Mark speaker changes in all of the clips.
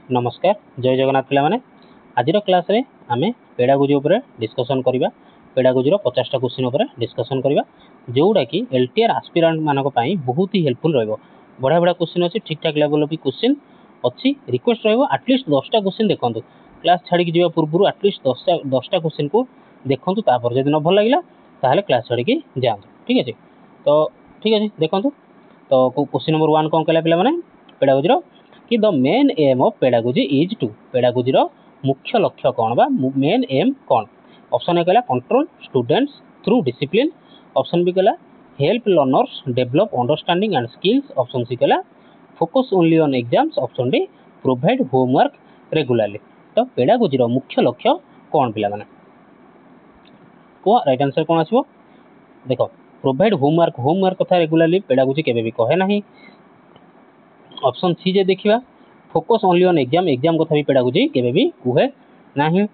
Speaker 1: नमस्कार जय जगन्नाथ पिला माने आज क्लास रे आमे पेडागोजी उपरे डिस्कशन करिबा। पेडागोजी रो 50 टा क्वेश्चन उपरे डिस्कशन करिबा जोउडा कि एलटीआर एस्पिरेंट मानको पई बहुत ही हेल्पफुल रहइबो। बड़ा बड़ा क्वेश्चन अछि, ठीक ठाक लेवल ऑफ क्वेश्चन अछि। रिक्वेस्ट रहइबो एटलीस्ट 10 टा क्वेश्चन देखंतु, क्लास छाडी कि जिबा पूर्व एटलीस्ट 10 टा क्वेश्चन को देखंतु, तापर जदि न भल लागिला ताहले क्लास छाडी कि जांतु। ठीक अछि, तो ठीक अछि देखंतु। तो क्वेश्चन नंबर 1 कोन कहला पिला माने पेडागोजी रो कि the main aim of pedagogy is to, pedagogy रो मुख्य लक्ष्य कौन बा मेन एम कौन। ऑप्शन ए कहला control students through discipline, option B कहला help learners develop understanding and skills, option C कहला focus only on exams, option D provide homework regularly. तो पेडागोजी रो मुख्य लक्ष्य कौन पिला माने को राइट आंसर कौन आसीबो देखो प्रोवाइड होमवर्क कथा रेगुलरली पेडागोजी केबे भी कहे नाही। ऑप्शन सी जे देखिबा फोकस ओनली ऑन एग्जाम कथा भी पेडागोजी केबे भी कहे नाही।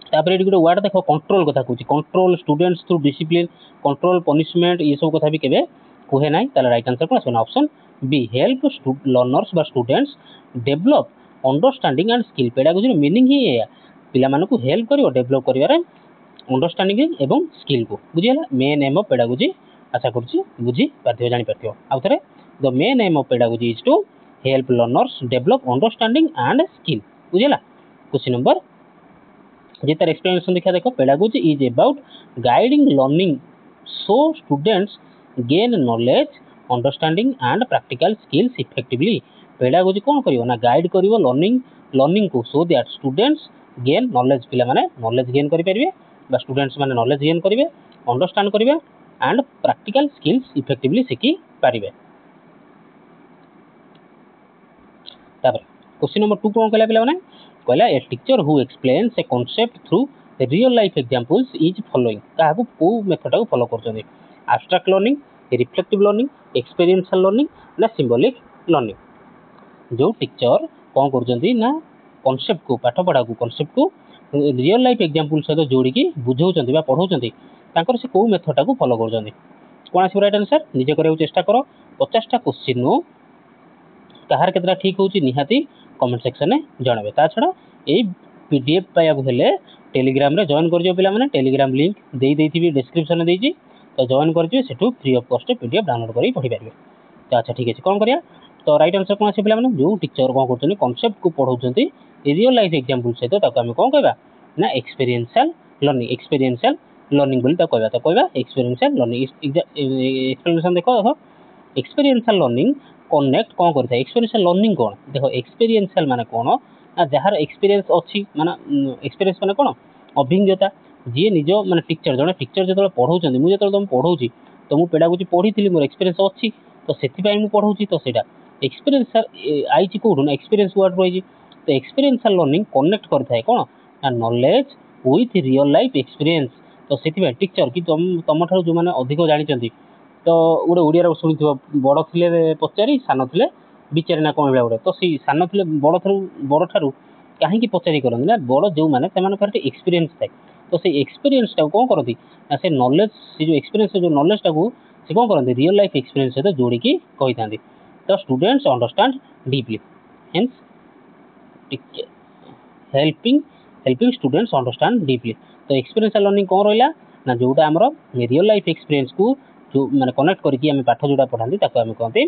Speaker 1: तापर एटी गुटे वर्ड देखो कंट्रोल कथा कहूची, control students through discipline, control punishment ये सब कथा भी केबे कहे नाही। ताले राइट आंसर कोन आछन ऑप्शन बी हेल्प लर्नर्स बा students develop understanding and skill. Pedagogy रो मीनिंग ही एया पिला मानको हेल्प करियो डेवलप करिवारे अंडरस्टैंडिंग एवं स्किल को बुझियला मेन एम ऑफ पेडागोजी। आशा करछि बुझी पाथियो जानि पाथियो। आउ थरे the main aim of pedagogy is to help learners develop understanding and skill बुझियला। क्वेश्चन नंबर जे तार एक्सप्लेनेशन देखा देखो pedagogy is about guiding learning so students gain knowledge understanding and practical skills effectively. Pedagogy कोन करियो ना guide करियो learning को so that students gain knowledge, पिला माने नॉलेज गेन करि परिबे बा स्टूडेंट्स माने नॉलेज गेन करिवे अंडरस्टैंड करिवे एंड प्रैक्टिकल स्किल्स इफेक्टिवली सिखि पारिबे। तापर क्वेश्चन नंबर 2 कोन कहला पिला माने कहला a teacher who explains a concept through real life examples is following. काहाकू को मेथड को फॉलो करछन abstract learning, reflective learning, experiential learning ना सिंबॉलिक लर्निंग। जो टीचर कोन करछन ना कांसेप्ट को पाठ पढ़ा को कांसेप्ट को रियल लाइफ एग्जांपल सहित जोड़ी की बुझाउछन बा पढाउछन तांकर से को मेथड को फॉलो करछन कोन आसी राइट आंसर निजे करियो चेष्टा करो। 50 टा क्वेश्चन नो कहार केतरा ठीक होची निहाती कमेंट सेक्शन में जणाबे। ता छडा ए पीडीएफ पाया हेले टेलीग्राम रे जॉइन करजो पिला माने टेलीग्राम लिंक देई देथिबी डिस्क्रिप्शन में देइची, तो जॉइन करजो सेटू free of cost PDF download करी पढी पारिबे। तो अच्छा ठीक अछि कोन करिया तो राइट आंसर कोन आसी पिला माने जो टीचर कोन करछन कांसेप्ट को पढाउछन रियल लाइफ एग्जांपल से तो ताको हम कोन कहबा ना एक्सपीरियंशियल लर्निंग बोली ता कहबा एक्सपीरियंशियल लर्निंग। एक्सप्लेनेशन देखो एक्सपीरियंशियल लर्निंग कनेक्ट कौन करता है एक्सपीरियंशियल लर्निंग कौन देखो एक्सपीरियंशियल माने कौन ना जार एक्सपीरियंस अच्छी माने एक्सपीरियंस माने कौन अभिज्ञता जी निज माने टीचर जने टीचर जतले पढाउछन मु जतले तुम पढाउची तो मु पेडागोजी पढीथिली मोर एक्सपीरियंस अच्छी तो सेति पई मु पढाउची तो सेटा एक्सपीरियंस आईची कोडु ना एक्सपीरियंस वर्ड रहिजी। तो एक्सपीरियंशियल लर्निंग कनेक्ट करता है कौन ना knowledge with real life experience. तो सेति पई टीचर कि तुम ठारू जो माने अधिक जानिचंती तो गोटे ओडिया शुणी बड़ थे पचारि सान थे विचारे ना कौन गोटे तो सी सान थे बड़ ठारू कहीं पचारि करते ना बड़ जो मैंने एक्सपीरियंस थाए तो से एक्सपीरियंस कौन करती ना से नॉलेज से जो एक्सपीरियंस जो नॉलेज से कौन करते रियल लाइफ एक्सपीरियंस सहित जोड़ी कही था। तो students understand deeply hence helping students understand deeply. तो एक्सपीरियंशियल लर्निंग कौन रहा ना जोटा आमर रियल लाइफ एक्सपीरियंस को जो मैंने कनेक्ट करके आम पाठ जोड़ा पढ़ाती आम कहते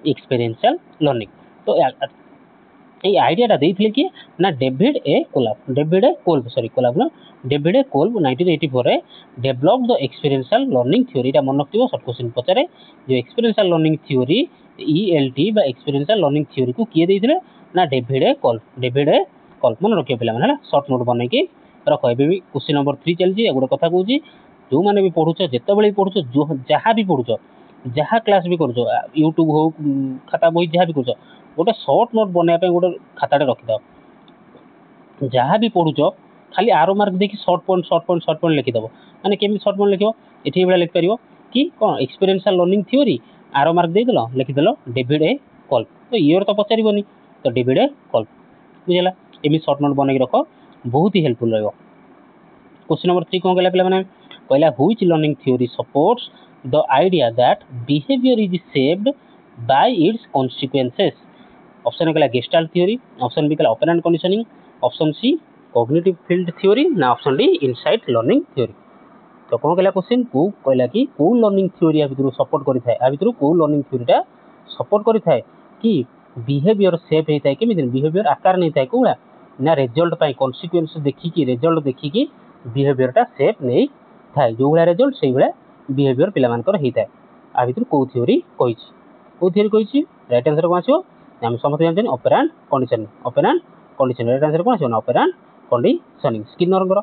Speaker 1: एक्सपीरियंशियल लर्निंग। तो ये आइडियाटा देते कि ना डेविड ए कोल्ब 1984 रे develop the experiential learning theory मन रखियो शॉर्ट क्वेश्चन पचारे जो एक्सपीरियंशियल लर्निंग थ्योरी ईएलटी बा एक्सपीरियंशियल लर्निंग थ्योरी को किए देथिले ना डेविड ए कोल्ब मन रखियो पिला माने शॉर्ट नोट बनै कि रख। एबे भी क्वेश्चन नंबर 3 चलजी गोटे कथा कहूची जो मैंने भी पढ़ुच जिते पढ़ुच जो जहाँ भी पढ़ुच जहाँ क्लास भी कर यूट्यूब हो खाता बही जहाँ भी कर गोटे शॉर्ट नोट बनवाई गोटे खाताटे रखिद जहाँ भी पढ़ुच खाली आरो मार्क देखिए शॉर्ट पॉइंट लिखिदेव मैंने केमी शॉर्ट पॉइंट लिख ये भाई लिखिपर कि कौन एक्सपीरियंशियल लर्निंग थ्योरी आरो मार्क देदेल लिखिदेल डेविड ए कोल्ब। तो ईयर तो पचारबनी तो डेविड ए कोल्ब बुझेगा एम शॉर्ट नोट बनई रख बहुत ही हेल्पफुल रहा। क्वेश्चन नंबर 3 कौन कहला मैंने कहला which learning theory supports the idea that behaviour is shaped by its consequences. Option A कहला गेस्टाल्ट थ्योरी, ऑप्शन बी कहला operant conditioning, option C cognitive field theory ना option D insight learning theory. तो कौन कहला question को कहला कि को लर्निंग थ्योरी या भितर सपोर्ट करि थाए, आ भितर को लर्निंग थ्योरीटा सपोर्ट करि थाए कि बिहेवियर सेप होता है केमी बिहेवियर आकार नहीं था कौड़ा ना रिजल्ट पाई कॉन्सिक्वेंस देखिकी रिजल्ट देखिकी बिहेवियरटा सेप नहीं थाए जो भाया रिजल्ट से भाया बिहेवियर पिलामानकर होता है। आ भितर कौ थ्योरी कही कौ थ्योरी कही राइट आंसर कौन आसो आम समस्त जानते operant conditioning, operant conditioning right answer कौन आसो ऑपरेंट कंडीशनिंग। स्किनर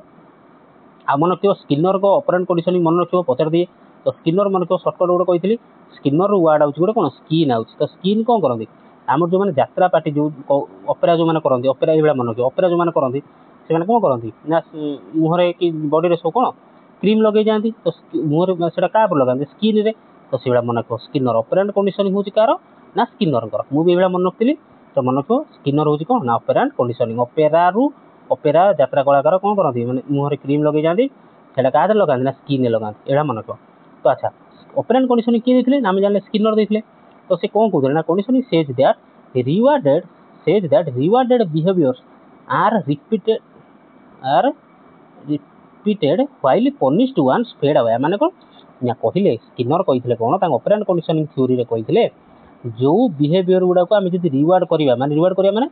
Speaker 1: आ मन रखियो स्किनर को ऑपरेंट कंडीशनिंग मन रखियो पचार दिए तो स्किनर मन रखियो शॉर्टकट गोटे कही स्किनर वर्ड आउट गोटे कौन स्किन आउट तो स्किन कौन करती आम जो मैंने यात्रा पार्टी जो अपेरा जो मैंने करती अपेरा ये मन रखियो अपेरा जो मैंने करती से कौन करती ना मुहर कि बॉडी सब कौन क्रीम लगे जाती तो मुहर से क्या लगाते स्किन रे तो से मन रखो स्किनर ऑपरेंट कंडीशनिंग हूँ कार ना स्किनर मुझे मन रखी तो मन रखो स्किनर हूँ कौन ना ऑपरेंट कंडीशनिंग अपेरा अपेरा यात्रा कलाकार कौन करती मैंने मुहर क्रीम लगे जाती से क्या लगाती ना स्किन लगाती यहाँ मन रख। तो अच्छा ऑपरेंट कंडीशनिंग किए देते आम जाने स्किनर देते तो से कौन कहते ना conditioning says that rewarded behaviours are repeated while punished ones fade away माने कौन ना कहले स्किनर कहते कौन ऑपरेंट कंडीशनिंग थ्योरी रे कहते जो बिहेवियर गुड़ा को आम जब रिवार्ड करवा माने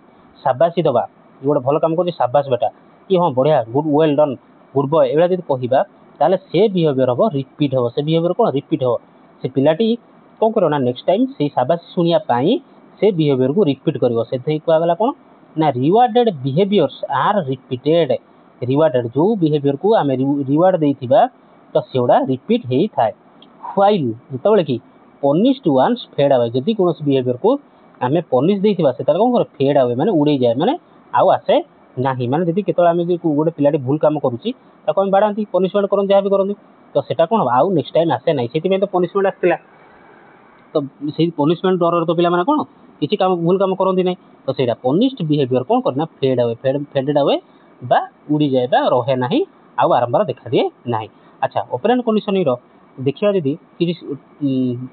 Speaker 1: साबासी दबा गोटे भल कम कर साबास बेटा कि हाँ बढ़िया good well done good boy एवं जब कहवा ताले से बिहेवियर हम रिपीट हम से बिहेवियर कौन रिपीट हम से पिलाटी कौन कर ना नेक्स्ट टाइम से साबासी शुणापी से बिहेवियर को रिपीट कर से कहला कौन ना rewarded behaviours are repeated rewarded जो बिहेवियर को आम रिवार्ड देथिबा तो सेगुड़ा रिपीट होता है व्हाइल जिते कि पनिश्ड वन्स फेड अवे जदि कौन बिहेवियर को आम पनिश देथिबा से कौन कर फेड अवे माने उड़े जाए माने आउ आसे ना माने जब केतले गोटे पिलाटी भूल कम करुच्ची बाढ़ाती पनिशमेंट करते जहाँ भी करते तो सेटा कौन आउ नेक्स्ट टाइम आसे ना से तो पनिशमेंट आसला तो से पनिशमेंट डर तो पिला कौन किसी काम भूल कम करती ना तो सहीटा पनिश्ड बिहेवियर कौन करना फेड अवे फेडेड अवे बा उड़ी जाए रहे ना आउ आरंबार देखा दिए ना। अच्छा ऑपरेंट कंडीशनिंग देखा जब कि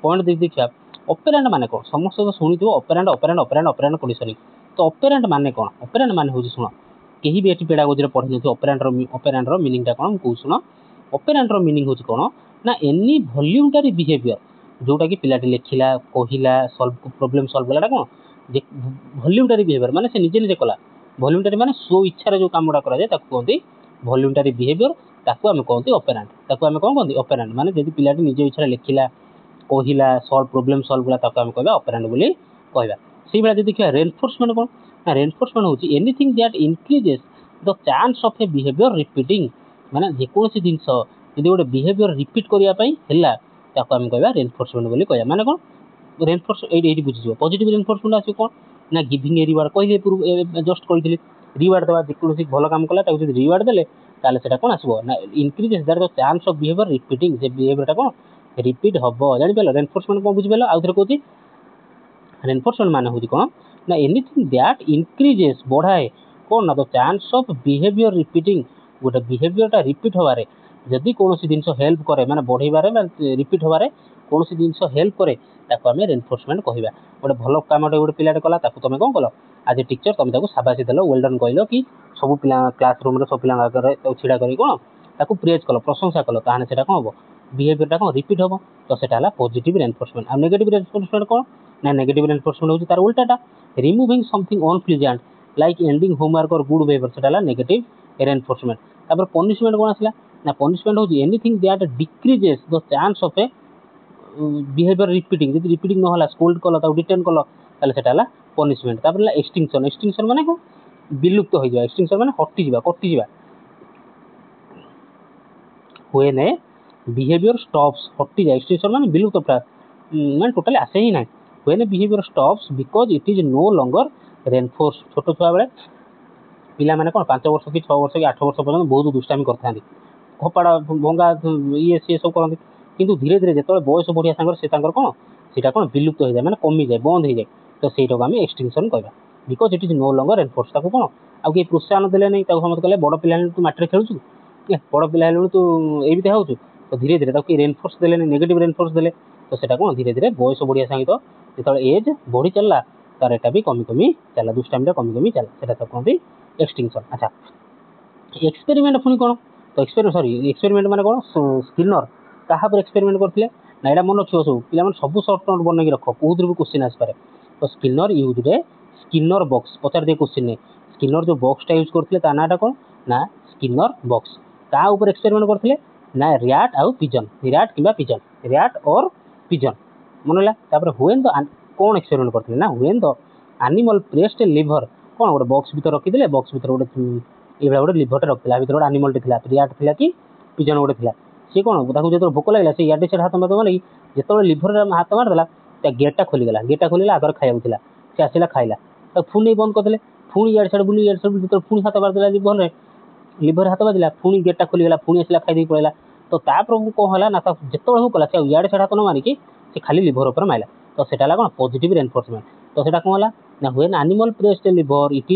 Speaker 1: पॉइंट देखा ऑपरेंट माने कौन समस्त तो शुणी operant operant operant operant conditioning तो ऑपरेंट माने कौन ऑपरेंट माने हूँ शुण कहीं भी ये पेडागोजी पढ़ी नो ऑपरेंट मीनिंगटा कौन कहूँ शुण ऑपरेंट मीनिंग हूँ कौन ना एनी वॉल्यूमटारी बिहेवियर जोटा कि पिलाटी लिखला कहला सल्व प्रोब्लेम सल्व कलाटा कौन वॉल्यूमटारी बिहेवियर माने से निजे निजे कला वॉल्यूमटारी माने स्व इच्छा जो काम कराए कहते वॉल्यूमटारी बिहेवियर ताकू आम कहते ऑपरेंट ताकू आम कौन कहते ऑपरेंट माने जब पिलाटी निज इच्छा लिखला कहला सल्व प्रोब्लेम सल्व कला ताकू आम कहवा ऑपरेंट बोली कहवा। से भाया जब देखा रेनफोर्समेंट कौन ना रेनफोर्समेंट हूँ anything that increases the chance of a behaviour repeating माने जेकोसी जिनस यदि गोटे बिहेवियर रिपीट करने आम कहवा रेनफोर्समेंट बोली कहवा माने कौन रेनफोर्स ये बुझीज पॉजिटिव रेनफोर्समेंट आस कौन ना गिविंग ए रिवार्ड कहले जस्ट कही रिवार्ड देवा जेकोसी भल काम कला रिवार्ड देले ताले सेटा कौन आसो ना increases that the chance of behaviour repeating से बिहेवियरटा कौन रिपीट हम जान रेनफोर्समेंट कौन बुझीपाल आउ थे कहूँ रेनफोर्समेंट माने हूँ कौन ना एनीथिंग दैट इंक्रीजेस बढ़ाए कौन ना the chance of behaviour repeating गोटे बिहेवियरटा रिपीट हबारे जदि कौन जिनस हेल्प करे माने बढ़ेबारे रिपीट हबारे कौन जिनस हेल्प करे ताको आम रेनफोर्समेंट कहवा गोटे भल कम गोटे पिलाटे कला तुम कौन कल आज टीचर तुम साबासी देल वेल डन कहल कि सब पिला क्लास रूम सब पिला आगे छिड़ा कर कौन ताको प्रेज कल प्रशंसा कल ताहने सेटा कौन हम बिहेवियरटा कौन रिपीट हम तो सेटा पॉजिटिव रेनफोर्समेंट आ नेगेटिव रेनफोर्समेंट कौन ना नेगेटिव रेनफोर्समेंट होची तार उल्टाटा removing something unpleasant like ending homework और गुड बिहेवियर सेटा नेगेटिव रेनफोर्समेंट। तापर पनिशमेंट कौन आसला ना पनिशमेंट होची anything that decreases the chance of a behaviour repeating जब रिपीटिंग न होला स्कोल्ड कल डिटेन कल ताले सेटा पनिशमेंट। तापर एक्सटिंक्शन एक्सटिंक्शन माने कौन विलुप्त हो जाए एक्सटिंक्शन माने हटिजा कटिजा व्हेन ए बिहेवियर स्टॉप्स हटिजा एक्सटिंक्शन माने विलुप्त माने टोटली आसे ही ना when a behaviour stops because it is no longer reinforce. छोट छुआ बेले पिला माने कौन 5 वर्ष कि 6 वर्ष कि 8 वर्ष पर्यंत बहुत दुष्टामी करते खपाड़ा भंगा ये सी सब करते किंतु धीरे धीरे जो बयस बढ़िया सांगर से कौन सीटा कौन विलुप्त हो जाए माने कमी जाए बंद हो जाए तो सहीटा आम एक्सटिंक्शन कहवा because it is no longer reinforce ताको कौन आउ किए प्रोत्साहन देले नहीं समस्त कहले बड़ पिला तू माटी खेलुचु बड़ पिला तू एमती हो तो धीरे धीरे किए रेनफोर्स देले नेगेटिव रेनफोर्स देले तो सेटा कौन धीरे धीरे बयस बढ़िया सहित जो एज बढ़ी चलला तार एटा भी कमी कमी चला दुष्ट टाइम कमी कमी चला सेटा तो कहते एक्सटिंक्शन। अच्छा एक्सपेरिमेंट पुणी कौन तो एक्सपेरिमेंट माने कौन स्किनर कहा पर एक्सपेरिमेंट करथिले ना एटा मन रखियो सब पिला माने सब शॉर्ट नोट बनके रख कोउद्र भी क्वेश्चन आस पारे तो स्किनर यूज रे स्किनर बॉक्स पचार दे क्वेश्चन ने स्किनर जो बॉक्स टा यूज करथिले ता नाटा कौन ना स्किनर बॉक्स का ऊपर एक्सपेरिमेंट करथिले ना रैट आउ पिजन रैट किबा पिजन रैट और पिजन मनला तापर व्हेन द कौन एक्सपेरिमेंट करथिले ना when the animal pressed liver कौन गोटे बॉक्स भीतर रखी देले बॉक्स भीतर गोटे एभा गोटे लिभरटे रखिला भीतर गोटे एनिमल टे थिला रैट थिला कि पिजन गोटे थिला सी कौन ताको जो भोक लगला से याडे से हाथ मारदे लगी जो लिभर हाथ मारदेला गेटा खोलीगला आगर खाया से आसला खाइला तो पुणी बंद करदे पुणी इड साइड बुली इड साइड जो पुणी हाथ मारदेला लिभर लिभर हाथ बाजिला पुणी गेटा खोलीगला पुणी आसला खाई पड़ेगा तो तापर कौन है ना जो हो कला से इड साइड हाथ न मारिकी से खाली लिभर ऊपर माइला तो सेटा कौन पॉजिटिव रेनफोर्समेंट तो सेटा कौन है ना when animal pressed lever it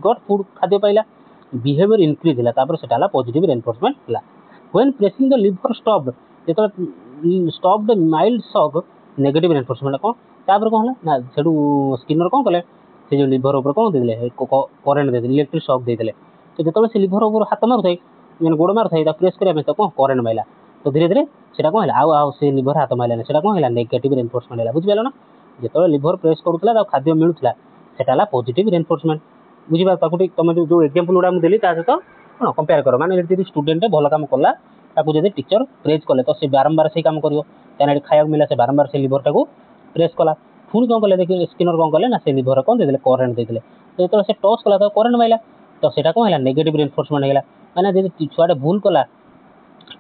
Speaker 1: got food खाद्य पाइला बिहेवियर इंक्रीज है तापर सेटा पॉजिटिव रेनफोर्समेंट है when pressing the lever stopped जो stopped mild shock negative reinforcement कौन तापर कौन है ना सेठू स्किनर कौन कले से जो लिभर ऊपर कौन देदेले करेन्ट देदेले इलेक्ट्रिक शॉक देदेले तो जो से लिभर ऊपर हाथ मार मैंने गोड़ मार प्रेस करने तो कौन करेन्ट माइला तो धीरे धीरे से कौन है आउ से लिभर हाथ मारे से कौन है नेगेटिव रेनफोर्समेंट है बुझिपाल ना जो लिभर प्रेस करूला खाद्य मिलूला सेटा पॉजिटिव रेनफोर्समेंट बुझिपार तुम जो एग्जांपल गुड़ा मुझे सहित कौन कंपेयर कर माने स्टूडेंट भल काम कला जब टीचर प्रेस कले तो से बारंबार से काम कर खाया मिला से बारंबार से लिभर टाक प्रेस कला पुणी कौन कले देखिए स्किनर कौन कले ना से लिभर कौन देदेले करेन्ट देदेले तो जो से टच कला तो करेन्ट माइला तो सेटा कौन है नेगेटिव रेनफोर्समेंट है माने छुआटे भूल कला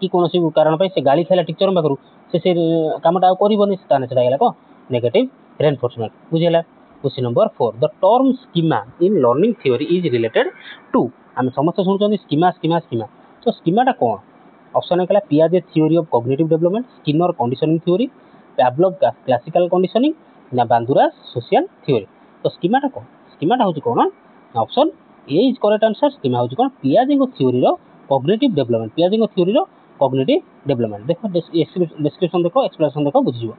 Speaker 1: कि कौन कारण से गाड़ी खाला टीचर पाखु से कमटा करनी कौन नेगेटिव रेनफोर्समेंट बुझेगा। Question number 4 the term schema in learning theory is related to आम समस्त शुणुं स्कीमा स्कीमा स्कीमा तो स्कीमाटा कौन ऑप्शन है पियाजे theory of cognitive development Skinner conditioning theory Pavlov classical conditioning ना बांदुरा सोशल थ्योरी तो schemata कौन स्कीमाटा हूँ कौन option A is correct answer schema हूँ कौन पियाजे थ्योरी कॉग्निटिव डेवलपमेंट पियाजे थ्योरी कॉग्निटिव डेवलपमेंट देखो डिस्क्रिप्शन देखो एक्सप्लेनेशन देखो बुझीज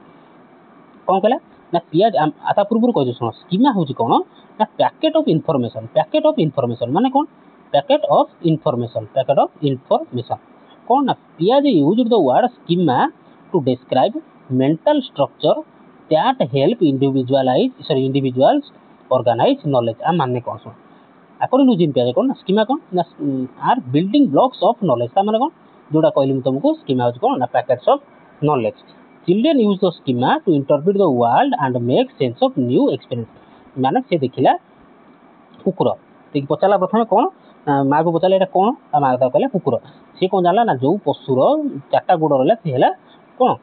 Speaker 1: कौन कहला ना पियाज आता पूर्व कह शुण स्कीमा हूँ कौन ना पैकेट ऑफ इनफॉरमेशन माने कौन पैकेट ऑफ इनफॉरमेशन कौन ना पियाज use the word schema to describe mental structure that help individuals organise knowledge आ माने कौन शुण अकॉर्डिंग टू जिन पियाज कौन ना स्कीमा कौन ना are building blocks of knowledge ता माने कौन जोड़ा कहली तुमको स्कीमा हूँ कौन ना packets of knowledge children use the schema to interpret the world and make sense of new experience माने से देखिला कुकुर पचारा प्रथम कौन माँ को पचारे कौन माँ कहला कुकुर सी कौन जानला ना जो पशुर चार्टा गोड़ रहा सी है कौन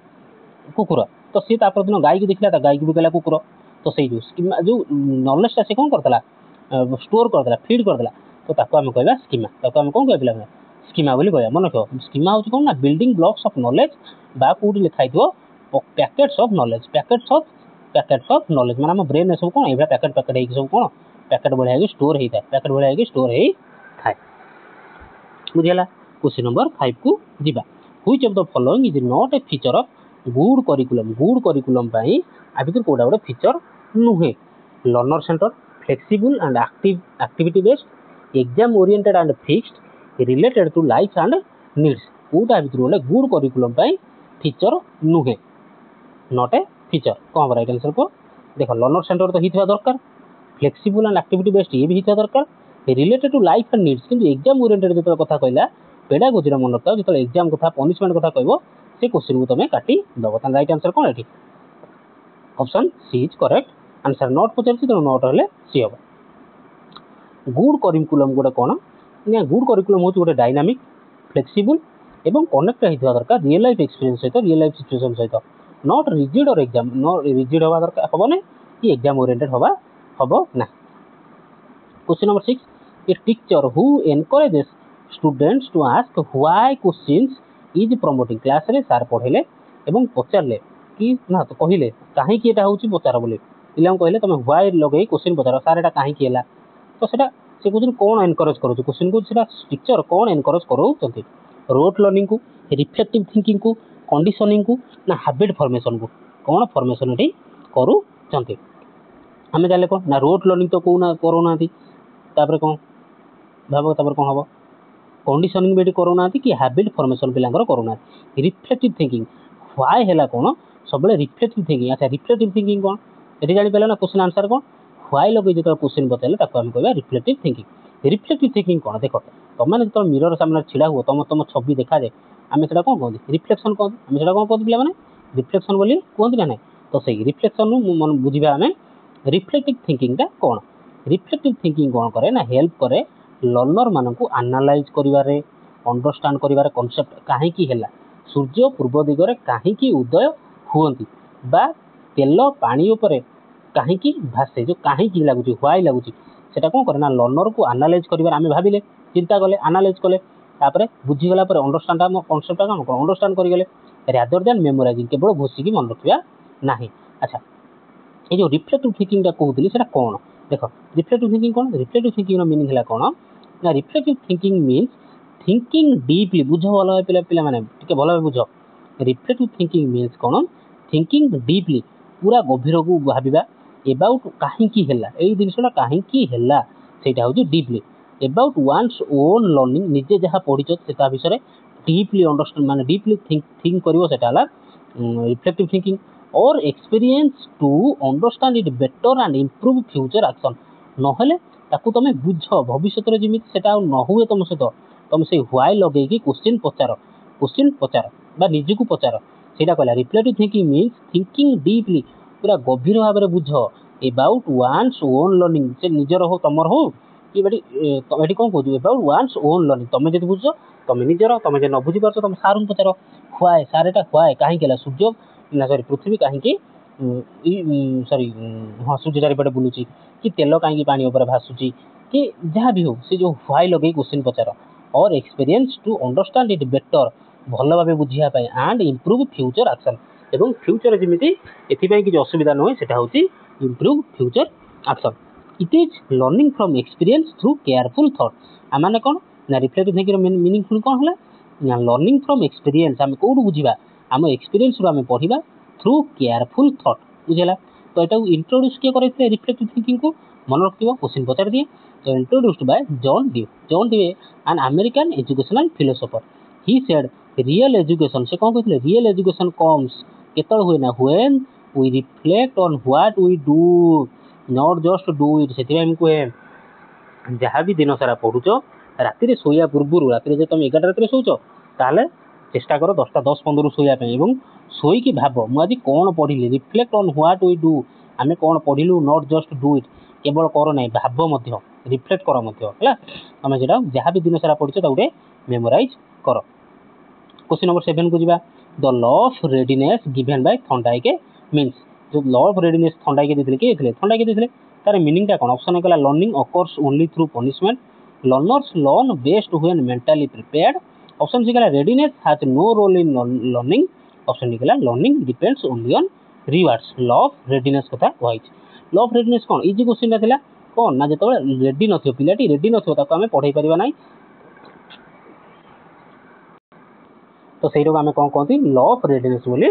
Speaker 1: कुकुर तो सी दिन गाई को देखला गाई को भी कहला कुकुर तो से जो नॉलेजटा से कौन करता स्टोर करदेला फीड करदेला तो ताको आम कहवा स्कीमा ताको आम कौन कह पे स्कीमा बोली कहवा मन रख स्कीमा हूँ कौन ना बिल्डिंग ब्लॉक्स ऑफ नॉलेज बा कौट लिखाई पैकेट्स ऑफ नॉलेज माने आम ब्रेन सब कौन ये पैकेट सब कौन पैकेट भाई स्टोर होता है पैकेट भाई स्टोर होता है बुझेगा। क्वेश्चन नंबर 5 को जीवा which of the following is not a feature of good curriculum आ भीतर कोड़ा गोटे फीचर नुहे learner centre flexible and activity based exam oriented and fixed related to life and needs कोटा भीतर गोटे गुड करिकुलम फीचर नुहे नॉट ए फीचर कौन राइट आंसर को देख लर्नर सेंटर तो होता दरकार फ्लेक्सिबल एंड एक्टिविटी बेस्ड ये भी होता दरकार related to life and needs किंतु एग्जाम ओरिएंटेड जो कथा कहला पेडागोजी मन रखा जो एग्जाम कथा पनिशमेंट कथा कह से क्वेश्चन को तुम काटी दब राइट आंसर कौन है option C is correct answer not पचार तेणु नॉट हेल्ले सी हम गुड करिकुलम गोटे कौन गुड करिकुलम हूँ गोटे डायनामिक फ्लेक्सिबल एवं कनेक्ट होता दरकार रियल लाइफ एक्सपीरियंस सहित रियल लाइफ सिचुएशन सहित नॉट रिजिड और एग्जाम नॉट रिजिड हवा दरकार हम ना कि एग्जाम ओरिएंटेड हवा हम ना। Question number 6 a teacher who encourages students to ask why questions is promoting class रे सार पढ़ेले एवं पचारे कि ना तो कहले कहीं एटा होची पचार बोले पिला कहले तुम व्हाई लगे क्वेश्चन पचार सार एटा कहीं है तो सेटा से क्वेश्चन कौन एनकरेज करूँ क्वेश्चन को टीचर कौन एनकरेज कराउछंती रोट लर्निंग को रिफ्लेक्टिव थिंकिंग को कंडीशनिंग को ना हैबिट फॉर्मेशन को कौन फॉर्मेशन ये करूँ ଛନ୍ତି ଆମେ ଜାଣିଲେ କ'ଣ ନା ରୋଟ୍ ଲର୍ଣ୍ଣିଂ ତ କରୁନାହାନ୍ତି ତାପରେ କ'ଣ ଭାବ ତାପରେ କ'ଣ ହେବ କଣ୍ଡିସନିଂ ବି ଏଠି କରୁନାହାନ୍ତି କି ହାବିଟ୍ ଫର୍ମେସନ୍ ପିଲାଙ୍କର କରୁନାହାନ୍ତି ରିଫ୍ଲେକ୍ଟିଭ୍ ଥିଙ୍କିଂ ହ୍ୱାଏ ହେଲା କ'ଣ ସବୁବେଳେ ରିଫ୍ଲେକ୍ଟିଭ୍ ଥିଙ୍କିଂ ଆଚ୍ଛା ରିଫ୍ଲେକ୍ଟିଭ୍ ଥିଙ୍କିଂ କ'ଣ ଏଠି ଜାଣିପାରିଲେ ନା କ୍ୱେଶ୍ଚିନ୍ ଆନ୍ସର୍ କ'ଣ ହ୍ୱାଏ ଲଗେଇ ଯେତେବେଳେ କ୍ୱେଶ୍ଚିନ୍ ପଚାରିଲେ ତାକୁ ଆମେ କହିବା ରିଫ୍ଲେକ୍ଟିଭ୍ ଥିଙ୍କିଂ ରିଫ୍ଲେକ୍ଟିଭ୍ ଥିଙ୍କିଂ କ'ଣ ଦେଖ ତମେ ଯେତେବେଳେ ମିରର ସାମ୍ନାରେ ଛିଡ଼ା ହୁଅ ତମ ଛବି ଦେଖାଯାଏ ଆମେ ସେଟା କ'ଣ କୁହନ୍ତି ରିଫ୍ଲେକ୍ସନ୍ କହନ୍ତି ଆମେ ସେଟା କ'ଣ କୁହନ୍ତି ପିଲାମାନେ ରିଫ୍ଲେକ୍ସନ୍ ବୋଲି କୁହନ୍ତି ନା ନାହିଁ ତ ସେଇ ରିଫ୍ଲେକ୍ସନ୍ରୁ ବୁଝିବା ଆମେ ରିଫ୍ଲେକ୍ଟିଭ୍ ଥିଙ୍କିଂଟା କ'ଣ ରିଫ୍ଲେକ୍ଟିଭ୍ ଥିଙ୍କିଂ କ'ଣ କରେ ନା ହେଲ୍ପ କରେ ଲର୍ଣ୍ଣର ମାନଙ୍କୁ ଆନାଲାଇଜ୍ କରିବାରେ ଅଣ୍ଡରଷ୍ଟାଣ୍ଡ କରିବାରେ କନସେପ୍ଟ କାହିଁକି ହେଲା ସୂର୍ଯ୍ୟ ପୂର୍ବ ଦିଗରେ କାହିଁକି ଉଦୟ ହୁଅନ୍ତି ବା ତେଲ ପାଣି ଉପରେ କାହିଁକି ଭାସେ ଯେଉଁ କାହିଁକି ଲାଗୁଛି ହ୍ୱାଇ ଲାଗୁଛି ସେଟା କ'ଣ କରେ ନା ଲର୍ଣ୍ଣରକୁ ଆନାଲାଇଜ୍ କରିବାରେ ଆମେ ଭାବିଲେ ଚିନ୍ତା କଲେ ଆନାଲାଇଜ୍ କଲେ ତାପରେ ବୁଝିଗଲା ପରେ ଅଣ୍ଡରଷ୍ଟାଣ୍ଡ ଆମ କନସେପ୍ଟଟା କ'ଣ ଅଣ୍ଡରଷ୍ଟାଣ୍ଡ କରିଗଲେ ରାଦର ଦ୍ୟାନ୍ ମେମୋରାଇଜିଂ କେବଳ ଘୋଷିକି ମନେ ରଖିବା ନାହିଁ ଆଚ୍ଛା এই যে রিফ্লেক্টিভ থিঙ্কিংটা কହୁଥିଲି সেটা କ'ଣ ଦେଖ ରିଫ୍ଲେକ୍ଟିଭ୍ ଥିଙ୍କିଂ କ'ଣ ରିଫ୍ଲେକ୍ଟିଭ୍ ଥିଙ୍କିଂର ମିନିଂ ହେଲା କ'ଣ ନା reflective thinking means thinking deeply ବୁଝ ଭଲ ଭାବେ ପିଲାମାନେ ଟିକେ ଭଲ ଭାବେ ବୁଝ ରିଫ୍ଲେକ୍ଟିଭ୍ ଥିଙ୍କିଂ ମିନ୍ସ କ'ଣ ଥିଙ୍କିଂ ଡିପ୍ଲି ପୁରା ଗଭୀରକୁ ଭାବିବା ଏବାଉଟ୍ କାହିଁକି ହେଲା ଏଇ ଜିନିଷଟା କାହିଁକି ହେଲା ସେଇଟା ହେଉଛି deeply about ones own learning ନିଜେ ଯାହା ପଢ଼ିଛ ସେ ତା ବିଷୟରେ ଡିପ୍ଲି ଅଣ୍ଡରଷ୍ଟାଣ୍ଡ ମାନେ ଡିପ୍ଲି ଥିଙ୍କ କରିବ ସେଟା ହେଲା reflective thinking or experience to understand it better and improve future action নহলে ତାକୁ ତମେ ବୁଝ ଭବିଷ୍ୟତରେ ଯେମିତି ସେଟା ଆଉ ନ ହୁଏ ତମ ସହିତ ତମେ ସେଇ ହ୍ୱାଇ ଲଗେଇକି କ୍ୱେଶ୍ଚିନ୍ ପଚାର ବା ନିଜକୁ ପଚାର ସେଇଟା କହିଲା reflective thinking means thinking deeply ପୁରା ଗଭୀର ଭାବରେ ବୁଝ ଏବାଉଟ୍ ୱାନ୍ସ ଓନ୍ ଲର୍ଣ୍ଣିଂ ସେ ନିଜର ହଉ ତମର ହଉ କି ଏଠି କ'ଣ କହୁଛୁ ଏବାଉଟ୍ ୱାନ୍ସ ଓନ୍ ଲର୍ଣ୍ଣିଂ ତମେ ଯଦି ବୁଝ ତମେ ନିଜର ତମେ ଯଦି ନ ବୁଝିପାରୁଛ ତମେ ସାର୍ଙ୍କୁ ପଚାର ହ୍ୱାଏ ସାର୍ ଏଟା ହ୍ୱାଏ କାହିଁକି ହେଲା ସୂର୍ଯ୍ୟ ନା ସରି ପୃଥିବୀ କାହିଁକି ସୂର୍ଯ୍ୟ ଚାରିପଟେ ବୁଲୁଛି କି ତେଲ କାହିଁକି ପାଣି ଉପରେ ଭାସୁଛି କି ଯାହା ବି ହଉ ସେ ଯେଉଁ ହ୍ୱାଇ ଲଗେଇ କ୍ୱେଶ୍ଚିନ୍ ପଚାର ଅର୍ ଏକ୍ସପିରିଏନ୍ସ ଟୁ ଅଣ୍ଡରଷ୍ଟାଣ୍ଡ ଇଟ୍ ବେଟର ଭଲ ଭାବେ ବୁଝିବା ପାଇଁ ଆଣ୍ଡ ଇମ୍ପ୍ରୁଭ୍ ଫ୍ୟୁଚର ଆକ୍ସନ୍ ଏବଂ ଫ୍ୟୁଚର ଯେମିତି ଏଥିପାଇଁ କିଛି ଅସୁବିଧା ନୁହେଁ ସେଟା ହେଉଛି improve future action it is learning from experience through careful thought ଆମମାନେ କ'ଣ ନା ରିଫ୍ଲେକ୍ଟିଭ୍ ଥିଙ୍କିଂର ମିନିଂ ପୁଣି କ'ଣ ହେଲା ନା ଲର୍ଣ୍ଣିଂ ଫ୍ରମ୍ ଏକ୍ସପିରିଏନ୍ସ ଆମେ କେଉଁଠୁ ବୁଝିବା ଆମ ଏକ୍ସପିରିଏନ୍ସରୁ ଆମେ ପଢ଼ିବା থ্রু কেয়ারফুল থট বুঝলা তো এটাକୁ ইন্ট্রোড্ୟୁସ୍ କିଏ କରିଥିଲେ ରିଫ୍ଲେକ୍ଟିଭ୍ ଥିଙ୍କିଂକୁ ମନେ ରଖିଥିବ କ୍ୱେଶ୍ଚିନ୍ ପଚାରି ଦିଏ ତ introduced by John Dewey an American educational philosopher he said real education ସେ କ'ଣ କହିଥିଲେ ରିଏଲ୍ ଏଜୁକେସନ୍ କମ୍ସ କେତେବେଳେ ହୁଏ ନା when we reflect on what we do not just do it ସେଥିପାଇଁ ମୁଁ କୁହେ ଯାହା ବି ଦିନ ସାରା ପଢ଼ୁଛ ରାତିରେ ଶୋଇବା ପୂର୍ବରୁ ରାତିରେ ଯଦି ତମେ 11ଟା ରାତିରେ ଶୋଉଛ ତାହେଲେ ଚେଷ୍ଟା କର 10ଟା 10-15 ଶୋଇବା ପାଇଁ ଏବଂ ଶୋଇକି ଭାବ ମୁଁ ଆଜି କ'ଣ ପଢ଼ିଲି ରିଫ୍ଲେକ୍ଟ ଅନ୍ ହ୍ୱାଟ୍ ୱି ଡୁ ଆମେ କ'ଣ ପଢ଼ିଲୁ ନଟ୍ ଜଷ୍ଟ ଡୁ ଇଟ୍ କେବଳ କର ନାହିଁ ଭାବ ମଧ୍ୟ ରିଫ୍ଲେକ୍ଟ କର ମଧ୍ୟ ହେଲା ତମେ ସେଟା ଯାହା ବି ଦିନ ସାରା ପଢ଼ିଛ ତାକୁ ଗୋଟେ ମେମୋରାଇଜ୍ କର क्वेश्चन नंबर 7 को ଯିବା the law of readiness given by Thorndike means ଯେଉଁ ଲ ଅଫ୍ ରେଡିନେସ୍ ଥଣ୍ଡାଇକେ ଦେଇଥିଲେ କିଏ ଦେଇଥିଲେ ଥଣ୍ଡାଇକେ ଦେଇଥିଲେ ତାର ମିନିଂଟା କ'ଣ ଅପସନ୍ କଲା learning occurs only through punishment learners learn best when mentally prepared option C କଲା readiness has no role in learning option D କଲା learning depends only on rewards law of readiness କଥା କୁହାଯାଇଛି ଲ ଅଫ୍ ରେଡିନେସ୍ କ'ଣ is କ୍ୱେଶ୍ଚିନ୍ଟା ଥିଲା କ'ଣ ନା ଯେତେବେଳେ ରେଡି ନଥିବ ପିଲାଟି ରେଡି ନଥିବ ତାକୁ ଆମେ ପଢ଼େଇ ପାରିବା ନାହିଁ तो से आम कौन कहते ल अफ रेडीनेस बोली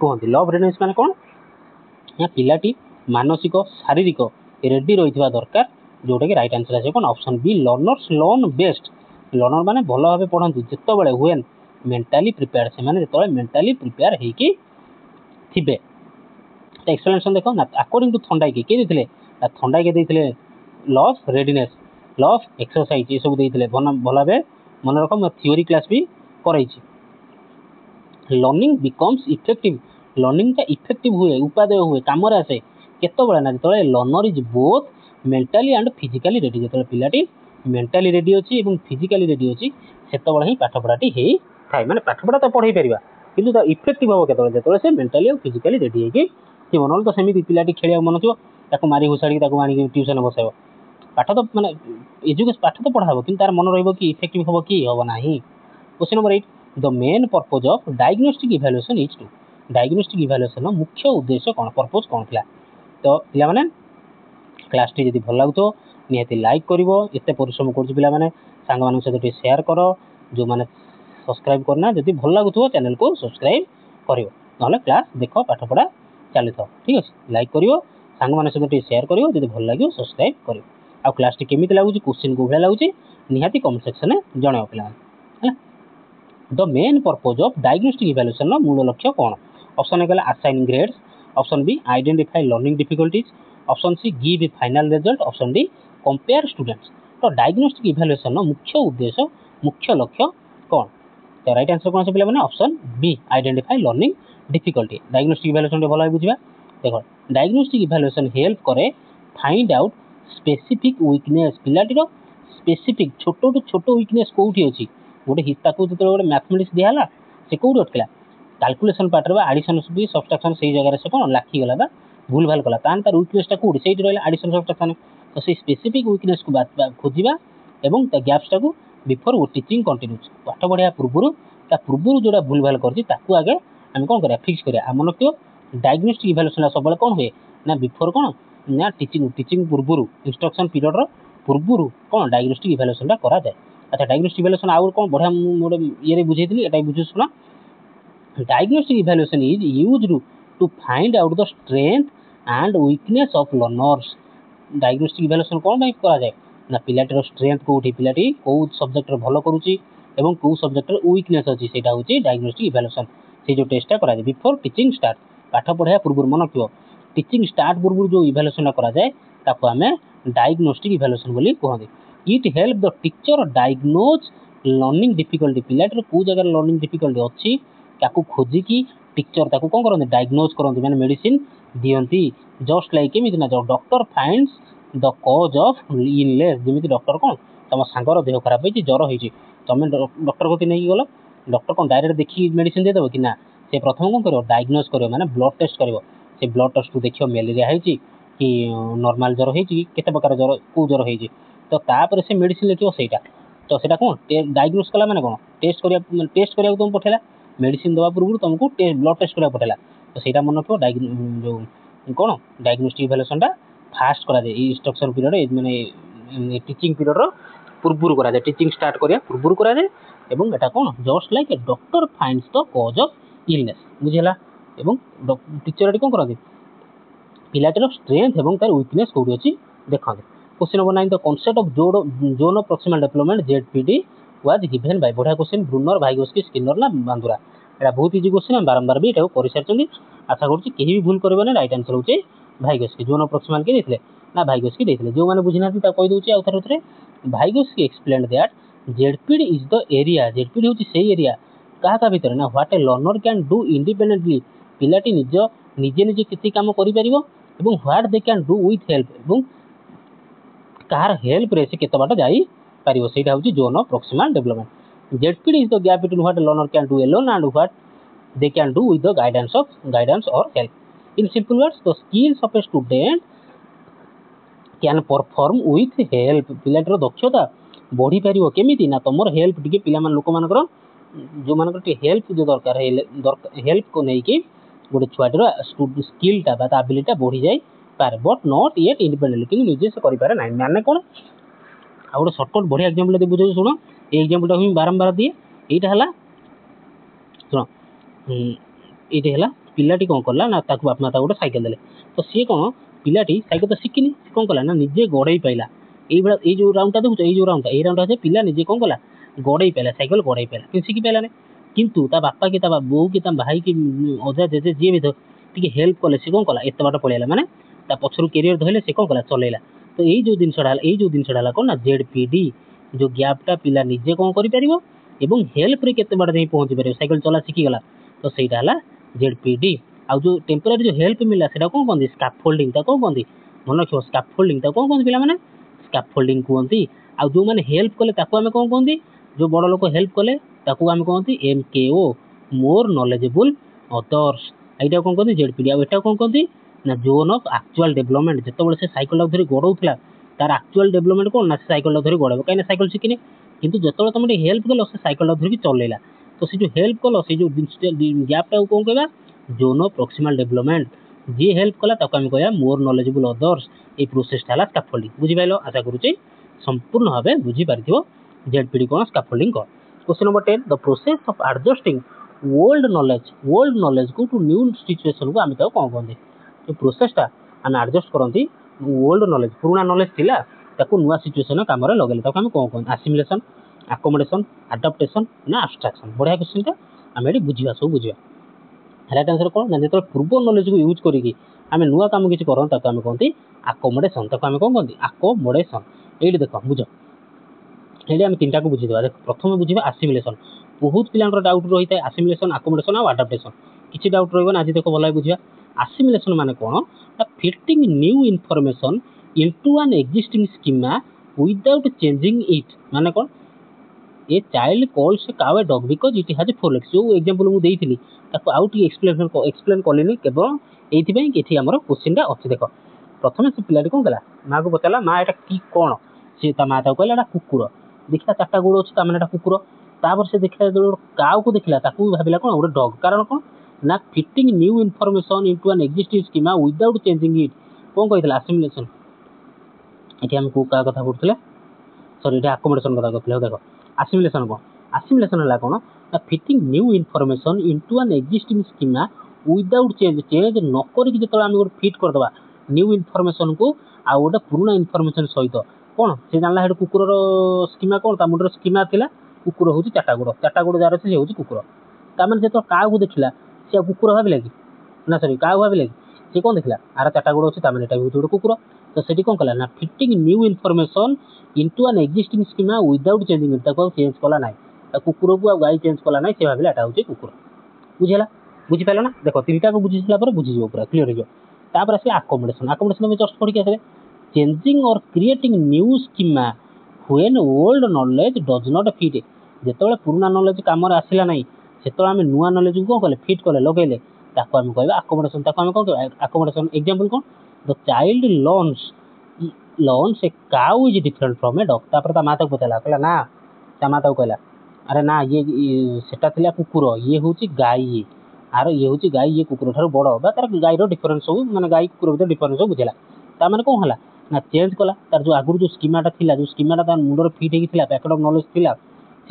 Speaker 1: कहते ल अफ रेडीनेस माने कौन या पिलाटी मानसिक शारीरिक रेडी रही दरकार जोटा कि राइट आंसर आसे कौन option B learners learn best learner माने भल भाव पढ़ती जिते हुएन मेंटाली प्रिपेयर से माने जो मेंटाली प्रिपेयर होगी थे एक्सप्लेनेशन देख ना अकॉर्डिंग टू थंडाइके किए देते थंडाइके देते law of readiness law of exercise ये सब देते भल भाव मन रख मैं थ्योरी क्लास भी कराई लर्निंग बिकम्स इफेक्टिव लर्निंगटा इफेक्टिव हुए उपादेय हुए कम आसे केतबेले ना जो learner is both mentally and physically ready जो पिलाटी मेंटाली रेडी अच्छी और फिजिकली रेडी अच्छी से ही पाठपढ़ाटी हो थाए माने पाठपढ़ा तो पढ़ाई पार कि इफेक्टिव हम केतबेले से मेंटाली और फिजिकली रेडी होगी ना तो सेमती पिलाटी खेलिया मन थो मारी घुसाड़ी आनी ट्यूशन बसाइब पाठ तो माने एजुकेशन पाठ तो पढ़ा कि तार मन रही इफेक्टिव हम कि हम ना question number 8 the main purpose of diagnostic evaluation is to diagnostic evaluation मुख्य उद्देश्य कौन पर्पज कौन था तो पे क्लास टी जब भल लगुव निहाती लाइक कर एत परिश्रम कर सांग मान सहित शेयर कर जो मैंने सब्सक्राइब करना जब भल लगुव चैनल को सब्सक्राइब कर ना क्लास देख पाठपढ़ा चली था ठीक अच्छे लाइक कर सांग सहित शेयर करियो जदि भल लागियो सब्सक्राइब करियो आ क्लास टी केमिति लागुची क्वेश्चन को भला लागुची निहाती कमेंट सेक्शन में जणाओ पिला the main purpose of diagnostic evaluation रो मूल लक्ष्य कोन ऑप्शन ए गला assigning grades option B identify learning difficulties option C give final result option D compare students तो डायग्नोस्टिक इवैल्यूएशन रो मुख्य उद्देश्य मुख्य लक्ष्य कोन तो राइट आंसर कोन से पिला माने option B identify learning difficulty diagnostic evaluation रे भलो बुझिबा देखो डायग्नोस्टिक इवैल्यूएशन हेल्प करे फाइंड आउट स्पेसिफिक वीकनेस पिलाटीर स्पेसिफिक छोटो टू छोटो वीकनेस कोठी अछि गोटे हिस्ताको जतो गोटे मैथमेटिक्स दियाला से कोठी अटकला कैलकुलेशन पार्ट रे एडिशन भी सब्ट्रैक्शन सही जगह रे से कोन लाखी गला बा भूल भाल कला तान तार वीकनेस ता कोठी सेही रहला एडिशन सब्ट्रैक्शन तो से स्पेसिफिक वीकनेस को बात खोजिबा एवं ता गैप्स ता को बिफोर टीचिंग कंटिन्यूज पाठ पढ़िया पूर्व जोड़ा भूल भाल करछि ताकू आगे हम कोन करिया फिक्स करिया हमन क्यों डायग्नोस्टिक इवैल्यूएशन सब कोन हुए ना बिफोर कोन ना टीचिंग पूर्व इंस्ट्रक्शन पीरियड रो पूर्व कोन डायग्नोस्टिक इवैल्यूएशन ता करा जाए अच्छा डायग्नोस्टिक इवैल्यूएशन आउर कोन बढ़िया मोडे ये रे बुझेइतली एटा बुझु सुना diagnostic evaluation is used to find out the strength and weakness of learners diagnostic evaluation कोन भाई करा जाए ना पिलाटीर स्ट्रेंथ कोठी पिलाटी को सब्जेक्ट रे भलो करूची एवं को सब्जेक्ट रे वीकनेस अछि सेटा होची डायग्नोस्टिक इवैल्यूएशन से जो टेस्ट करा जाए बिफोर टीचिंग स्टार्ट पाठ पढ़िया पूर्व मन क्यों टीचिंग स्टार्ट पूर्व जो इवैल्यूएशन करा जाए ताको हमें डायग्नोस्टिक इवैल्यूएशन बोली कहंदी it help the teacher diagnose learning difficulty पिलाटर को जगह लर्निंग डिफिकल्टी अच्छी ताको खोजी की टीचर ताको कोन करंदी डायग्नोज करंदी माने मेडिसिन दियंती जस्ट लाइक केमिति ना जो doctor finds the cause of illness जेमिति डॉक्टर कोन तम सांगर देह खराब होई ज्वर होई तमे डॉक्टर कोती नै गलो डॉक्टर कोन डायरेक्ट देखि मेडिसिन दे देबो कि ना से प्रथम कोन करियो डायग्नोज करियो माने ब्लड टेस्ट करियो से ब्लड टेस्ट को देखियो मलेरिया है कि नॉर्मल ज्वर है केते प्रकार ज्वर को ज्वर है तो तापर से मेडिसिन लेखियो सेटा तो सेटा कोन डायग्नोज कला माने कोन टेस्ट करिया तुम पठेला मेडिसिन दवा पूर्व तुमको ब्लड टेस्ट करिया पठेला तो सेटा मन रखो जो कोन डायग्नोस्टिक इवैल्यूएशन ता फास्ट करा दे इंस्ट्रक्शन पीरियड माने टीचिंग पीरियड रो पूर्व करा दे टीचिंग स्टार्ट करिया पूर्व करा दे एवं एटा कोन just like a doctor finds the cause of illness बुझिला एवं टीचर एटी कोन करा दे पिलाटर स्ट्रेंथ एवं तार वीकनेस कोठी अछि देखा दे question number 9 the concept of zone of proximal development ZPD was given by बढ़िया क्वेश्चन ब्रूनर भाइगोस्की स्किनर ना बांदुरा एटा बहुत इजी क्वेश्चन हम बारंबार भी एटा करि सारछन आशा करछि केही भी भूल करबे ना राइट आंसर होचे भाइगोस्की जोन ऑफ प्रॉक्सिमल के देथिले ना भाइगोस्की देथिले जो माने बुझिना ता कहि दोछि आ उतरे Vygotsky explained that ZPD is the area ZPD होछि सेही एरिया काहा भीतर ना what a learner can do independently पिलाटी निजे निजे किछि काम करि परिबो एवं what they can do with help एवं कार हेल्प रे से केते बाट जाई परिबो सेटा होची zone of proximal development ZPD is the gap between what learner can do alone and what they can do with the guidance और help in simple words the skills of a student can perform with help पिलाटर दक्षता बढ़ी परिबो केमिति ना तमर help टिके पिला मान लोक मानकर जो मानकर टे हेल्प जो दरकार हेल्प को नै कि गोटे छुआटर स्किल ता बा एबिलिटी बढ़ी जाई पारे बट नॉट येट इंडिपेंडेंटली कि निजे से करि पारे नै माने कोन आ गोटे शॉर्टकट बढ़िया एग्जांपल दे बुझे सुनो ए एग्जांपल ता हम बारंबार दिए एटा हला सुनो एटा हला पिलाटी कोन करला ना ताकू बाप माता गोटे साइकिल देले तो सी कोन पिलाटी साइकिल तो शिखिनी कोन करला ना निजे गड़ई पाइला ए जो राउंड देखो ए जो राउंड ए राउंड है पिला निजे कोन करला गड़ई पाइला साइकिल गड़ई पाइला कि शिखि पाइला नै किंतु ता बापा के ता बो के ता भाई की अजा जेजे जे भी टिके हेल्प कले से कोन करला एते बाट पळेला माने ता पछरु कैरियर धइले से कोन करला चलेला तो ए जो दिन छडाला कोन ना जेडपीडी जो गैप ता पिला निजे कोन करि परिबो एवं हेल्प रे केते बाट जाई पहुंची परिबो साइकिल चला शिखि गला तो सेटा हला जेडपीडी आ जो टेम्पररी जो हेल्प मिला सेटा कोन कोंदी स्कैफोल्डिंग ता कोन कोंदी मन रखो स्कैफोल्डिंग ता कोन कोंदी पिला माने स्कैफोल्डिंग कोंदी आ जो माने हेल्प कले ताको हमें कोन कोंदी जो बड़ लोक हेल्प कले ताको हमें कोंदी एमकेओ मोर नॉलेजेबल अदर्स एटा कोन कोंदी जेडपीडी आ एटा कोन कोंदी ना जोन ऑफ एक्चुअल डेवलपमेंट जतो बळे से साइकिल धरि गडौथला तार एक्चुअल डेवलपमेंट कोन ना साइकिल धरि गडबो काई ना साइकिल शिखिने किंतु जतो तमे हेल्प कलो से साइकिल धरि चलेला तो से जो हेल्प कलो से जो गैप ता कोन कहबा जोन ऑफ प्रॉक्सिमल डेवलपमेंट जे हेल्प कला ताको हम कहया more knowledgeable others a process थाला स्कैफोल्डिंग बुझि पाइलो आशा करूची संपूर्ण भाबे बुझि पारथियो जेडपीडी कोन स्कैफोल्डिंग को question number 10 the process of adjusting old knowledge को टू न्यू सिचुएशन को हम तो कोन कहंदे जो प्रोसेस ता आम आडजस्ट करती ओल्ड नॉलेज पुराना नॉलेज थिला ताकू नुआ सिचुएशन काम लगे ताकू आम कौन कहते आसिमिलेशन आकोमोडेशन आडाप्टेशन ना आब्स्ट्राक्शन बढ़िया क्वेश्चन टा आम ये बुझा सब बुझा राइट आंसर कौन ना जो पूर्व नॉलेज को यूज करके आम नुआ कम किसी करूँ ताकू आम कहते आकोमोडेशन ताकू आम कौन कहते आकोमोडेशन ये देख बुझ ये आम तीन को बुझीदा देख प्रथम बुझा आसिमिलेशन बहुत पिला डाउट रही है आसिमिलेशन आकोमोडेशन और आडाप्टेशन किसी डाउट रही आज देख भल बुझा आसिमिलेशन माने कौन fitting new information into an existing schema without changing it माने कौन a child calls a cow a dog because it has four legs जो एग्जांपल मु देइथिली ताको आउट एक्सप्लेन कलिनी केवल एइथिबई कि एठी हमर क्वेश्चन अछि देखो प्रथमे से पिलाटी कोन कला माँ को पचाला माँ एटा की कोन से ता माँ ताको कहला एटा कुकुर देखला चारटा गोड़ अछि ता माने एटा कुकुर तापर से देखला जो काउ को देखला ताको भाबिला कोन ओडे डॉग कारण कोन ना fitting new information into an existing schema without changing it कोन कहितला असिमिलेशन एठी हम को का कथा पढुतले सॉरी एटा अकोमोडेशन कथा कहतले देखो असिमिलेशन कौन असिमिलेशन है कौन fitting new information into an existing schema without change change न करिक जो आम गोटे फिट करदे न्यू इनफॉरमेशन को आ गोटे पुराना इनफॉरमेशन सहित कौन से जानला हेड कुकुर स्कीमा कौन ता मुंडर स्कीमा थिला कुकुर हूँ चारटा गोड़ जार अच्छे हूँ कुकुर ताମାନେ जो क्या देखला सी कुकुर भाविला कि ना सॉरी क्या भाविला कि सी कौन देखला आर चारटा गोड़ अच्छे ताମାନେ एटा गोटे कुकुर तो सेठी कौन कला ना fitting new information into an existing schema without changing it ताको चेंज कला ना कुकुर को गाई चेंज कला ना से भाविला एटा हूँ कुकुर बुझेला बुझी पाल ना देख तीनटा को बुझी सारा बुझीज पूरा क्लीयर हो तापर आसे आकोमोडेशन आकोमोडेशन में जस्ट पढ़ी आसे चेंजिंग और creating new schema when old knowledge does not fit जेतबेले पुराना नॉलेज काम आसला ना सेतबेले आम नुआ नॉलेज को कले फिट कले लगेले ताको आम कहबा आकोमोडेशन ताको आम कौन आकोमोडेशन एग्जांपल कौन the child learns a cow is different from a dog तापर ता माता को पचाला कहला ना ता माता को कहला अरे ना ये सेटा थिला कुकुर ये होची गाई आर ये होची गाई ये कुकुर ठार बड़ बा तार गाई रो डिफरेंस सब माने गाई कुकुर भीतर डिफरेंस सब बुझेला ता माने कोन हला ना चेंज कला तार जो आगुर जो स्कीमाटा थिला जो स्कीमाटा तार मुंडर फिट हेकी थिला पैकेट ऑफ नॉलेज थिला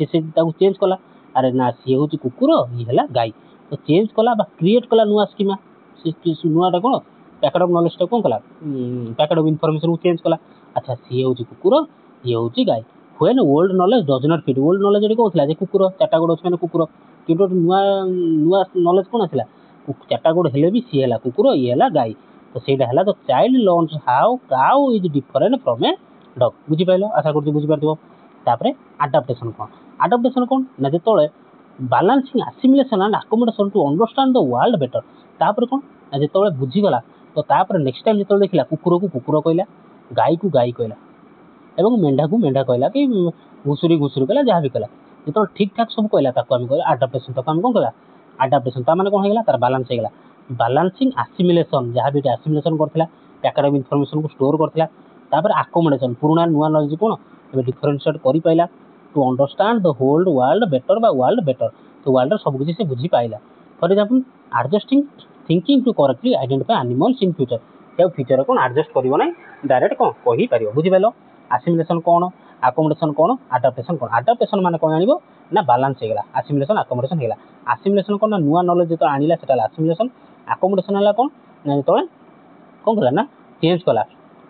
Speaker 1: से ताको चेंज कला अरे ना सी होची कुकुर ये हला गाई तो चेंज कला बा क्रिएट कला नुआ स्कीमा से नुआटा कोन पैकेट ऑफ नॉलेज टा कोन कला पैकेट ऑफ इनफॉरमेशन को चेंज कला अच्छा सी होची कुकुर ये होची गाई when old knowledge does not fit old knowledge एडी कोन थिला जे कुकुर चारटा गोड़ अछि माने कुकुर किंतु नुआ नुआ नॉलेज कोन आथिला चारटा गोड़ हेले भी सी हला कुकुर ये हला गाई तो सेटा हला तो child learns how cow is different from a dog बुझी पाइलो आशा करती बुझी पारथिबो तापरे अडाप्टेशन कोन ना जेतोले balancing assimilation and accommodation to understand the world better तापरे कोन ना जेतोले बुझी गला तो तापरे नेक्स्ट टाइम जेतोले देखिला कुकुर को कुकुर कहला गाई को गाई कहला एवं मेंढा को मेंढा कहला कि घुसुरी कहला जहाँ भी कहला जो ठीक ठाक सब कहला ताको आम कहला अडाप्टेशन ताको आम कौन कहला अडाप्टेशन ता माने कौन होगा तार बैलेंस होगा बैलेंसिंग असिमिलेशन जहाँ भी असिमिलेशन करथिला पैकेट ऑफ इनफॉरमेशन को स्टोर करथिला तापर अकोमोडेशन पुराना नुआ नॉलेज कोन ए डिफरेंशिएट करि पाइला to understand the whole world better बा वर्ल्ड बेटर तो वर्ल्ड सब कुछ से बुझी पाइला for example adjusting thinking to correctly identify animals in future या फ्यूचर कोन एडजस्ट करिवो नै डायरेक्ट कोन कहि पारियो बुझी पाइलो असिमिलेशन कोन अकोमोडेशन कोन अडाप्टेशन माने कोन जानिबो ना बैलेंस हेगला असिमिलेशन अकोमोडेशन हेगला असिमिलेशन कोन ना नुआ नॉलेज जो आनिला सेटा असिमिलेशन अकोमोडेशन हला कोन ना तो कोन कला ना चेंज कला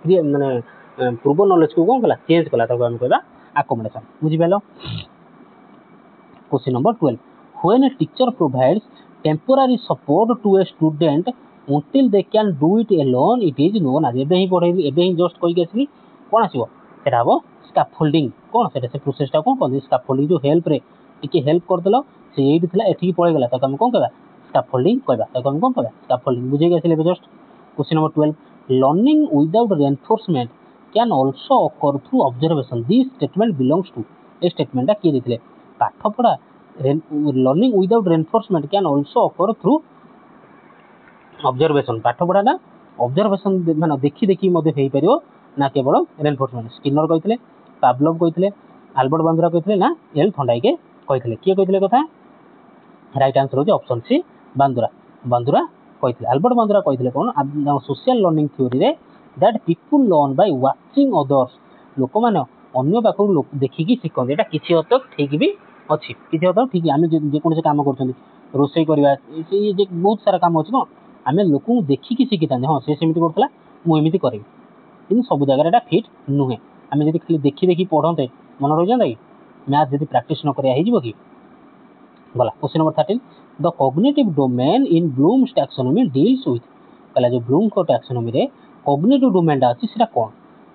Speaker 1: माने पूर्व नॉलेज को कोन कला चेंज कला ताको हम कहबा अकोमोडेशन बुझी पाइलो question number 12 when a teacher provides temporary support to a student until they can do it alone it is known as एबे ही पढे एबे ही जस्ट कहि गेसली कोन आसीबो सेटा हो स्कैफोल्डिंग कोन सेटा से प्रोसेस टा कोन कोन स्कैफोल्डिंग जो हेल्प रे टिके हेल्प कर देलो से एडी थिला एठी पळे गेला त हम कोन कहबा स्कैफोल्डिंग कहबा त हम कोन कहबा स्कैफोल्डिंग बुझे गेसले just question number 12 learning without reinforcement can also occur through observation this statement belongs to a statement के दिथिले पाठ पढा learning without reinforcement can also occur through observation पाठ पढ़ा ना ऑब्जर्वेशन माने देखि देखि मधे हेई परियो ना केवल रेनफोर्समेंट स्किनर कहितले पावलोव कहितले आल्बर्ट बांद्रा कहितले ना एल थंडाई के कहितले किए कहितले कथा राइट आंसर हो ऑप्शन सी बांद्रा कहितले आल्बर्ट बांद्रा कहितले कोन सोशल लर्निंग थ्योरी रे that people learn by watching others लोक माने अन्य पाखरु देखि कि सिखन एटा किछि हद तक ठीक भी अछि किछि हद तक ठीक आमे जे कोन से काम करछन रोसई करबा से जे बहुत सारा काम अछि न आमे लोक देखिकी शिखिता हाँ से सेमती करथला मुझे करी कि सब जगह एटा फिट नुहे आम जब खाली देखी देखी पढ़ते मन रही जाता कि मैथ जब प्राक्टिस न करा कि गला question number 13 the cognitive domain in Bloom's taxonomy deals with कहला जो ब्लूम को टैक्सोनॉमी रे कॉग्निटिव डोमेनटा अच्छी सेटा कौन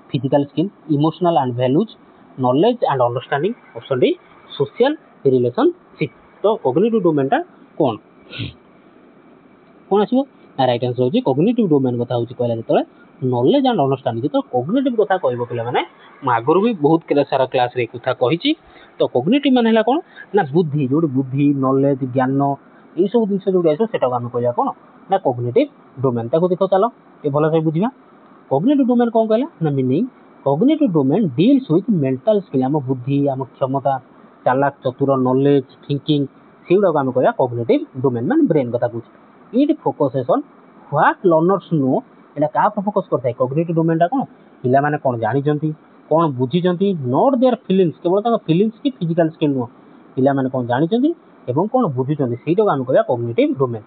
Speaker 1: physical skill emotional and values knowledge and understanding option D social relationship तो कॉग्निटिव डोमेनटा कौन कौन आसो राइट आंसर होची कॉग्निटिव डोमेन कथा होची कहला जतले नॉलेज एंड अंडरस्टैंडिंग तो कॉग्निटिव कथा कहबो पिला माने म आगुर भी बहुत सारा क्लास रे कथा कहिची तो कॉग्निटिव माने हला कोन ना बुद्धि जो बुद्धि नॉलेज ज्ञान ये सब जिन जो आसो सेटा आम कहया कोन ना कॉग्निटिव डोमेन ताको देखो चलो ये भल से बुझिबा कॉग्निटिव डोमेन कौन कहला ना meaning cognitive domain deals with mental skill आम बुद्धि आम क्षमता चालाक चतुर नॉलेज थिंकिंग सेगुड़ा आम कहया कॉग्निटिव डोमेन मान ब्रेन कथा कहूँ it focuses on what learners know एटा क्या फोकस करता है कॉग्निटिव डोमेनटा कौन पिला माने कौन जानिचंती कौन बुझीचंती नॉट देयर फीलिंग्स केवल ताका फीलिंग्स की फिजिकल स्किल नुह पिला माने कौन जानिचंती एवं कौन बुझीचंती सेटा आम कहया कॉग्निटिव डोमेन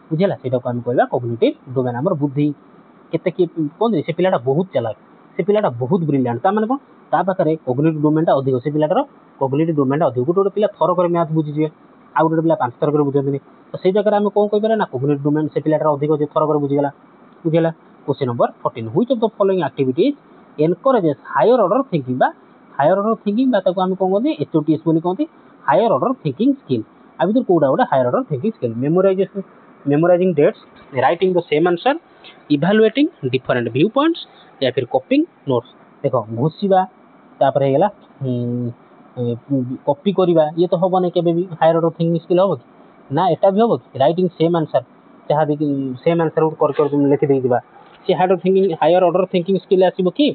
Speaker 1: बुझिला सेटा आम कहया कॉग्निटिव डोमेन हमर बुद्धि केते की कौन से पिलाटा बहुत चालाक से पिलाटा बहुत ब्रिलियंट ता माने कौन ता पाखरे कॉग्निटिव डोमेनटा अधिक से पिलाटार कॉग्निटिव डोमेनटा अधिक गोटे पिला थर करे मैथ बुझीजे आ गोटे पिला 5 थर करे बुझंतनी तो से जगह आम कौन कह ना कॉग्निटिव डोमेन से पिलाटार अधिक जे थर करे बुझीगला बुझिला question number 14 which of the following activities encourages higher order thinking बा हायर ऑर्डर थिंकिंग बा ताको हम कोन कहते एचओटीएस बोली कहते हायर ऑर्डर थिंकिंग स्किल आ भीतर कोडा गोटे higher order thinking skill memorisation memorising dates writing the same answer evaluating different view points या फिर कॉपिंग नोट्स देखो घुषिबा तापर हेगला कॉपी करवा ये तो हम केबे भी हायर ऑर्डर थिंकिंग स्किल हम कि ना एटा भी हम कि राइटिंग सेम आंसर जहाँ देखिए सेम आंसर कर लिखि देबा सी हायर ऑर्डर थिंकिंग स्किल आसीबो कि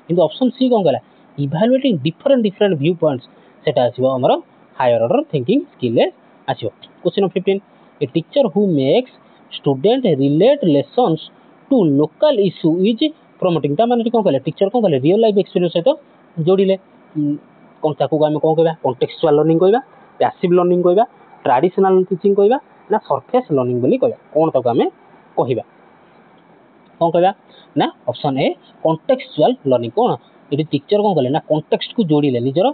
Speaker 1: किंतु ऑप्शन सी कोन कहला इवैल्यूएटिंग डिफरेंट व्यू पॉइंट्स सेटा आसीबो हमर हायर ऑर्डर थिंकिंग स्किल आसीबो question number 15 a teacher who makes student relate lessons to local issue is promoting ता माने कोन कहला टीचर कोन कहले रियल लाइफ एक्सपीरियंस सहित जोड़िले कोन ताको आमे कोन कहबा कॉन्टेक्सचुअल लर्निंग कहबा पैसिव लर्निंग कहबा ट्रेडिशनल टीचिंग कहबा ना सरफेस लर्निंग बोली कहबा कोन ताको आमे कहबा कौन कहबा ना ऑप्शन ए कॉन्टेक्सचुअल लर्निंग कौन ये टीचर कौन कले ना कॉन्टेक्स्ट को जोड़िले निजर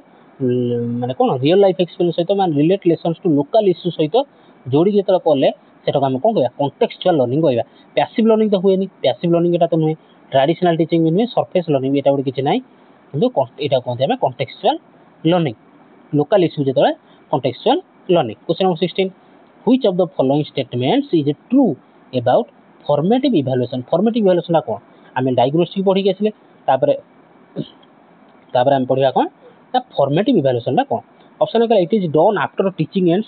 Speaker 1: माने कौन रियल लाइफ एक्सपीरियंस सहित मान relate lessons to local issue सहित जोड़ी जेतला करले सेटा हम कौन कहबा कॉन्टेक्सचुअल लर्निंग कहबा पैसिव लर्निंग तो हुएनी पैसिव लर्निंग एटा तो नुहे ट्रेडिशनल टीचिंग भी नुहे सरफेस लर्निंग एटा गोटे किछि नाही किंतु एटा कहते हैं कॉन्टेक्सचुअल लर्निंग लोकल इश्यू जेतला contextual learning question number 16 which of the following statements is true about formative evaluation formative evaluation कौन आम डायग्नोस्टिक पढ़ी के आसिले तापर आम पढ़ा कौन ना फॉर्मेटिव इवैल्यूएशन कौन ऑप्शन कहला it is done after teaching ends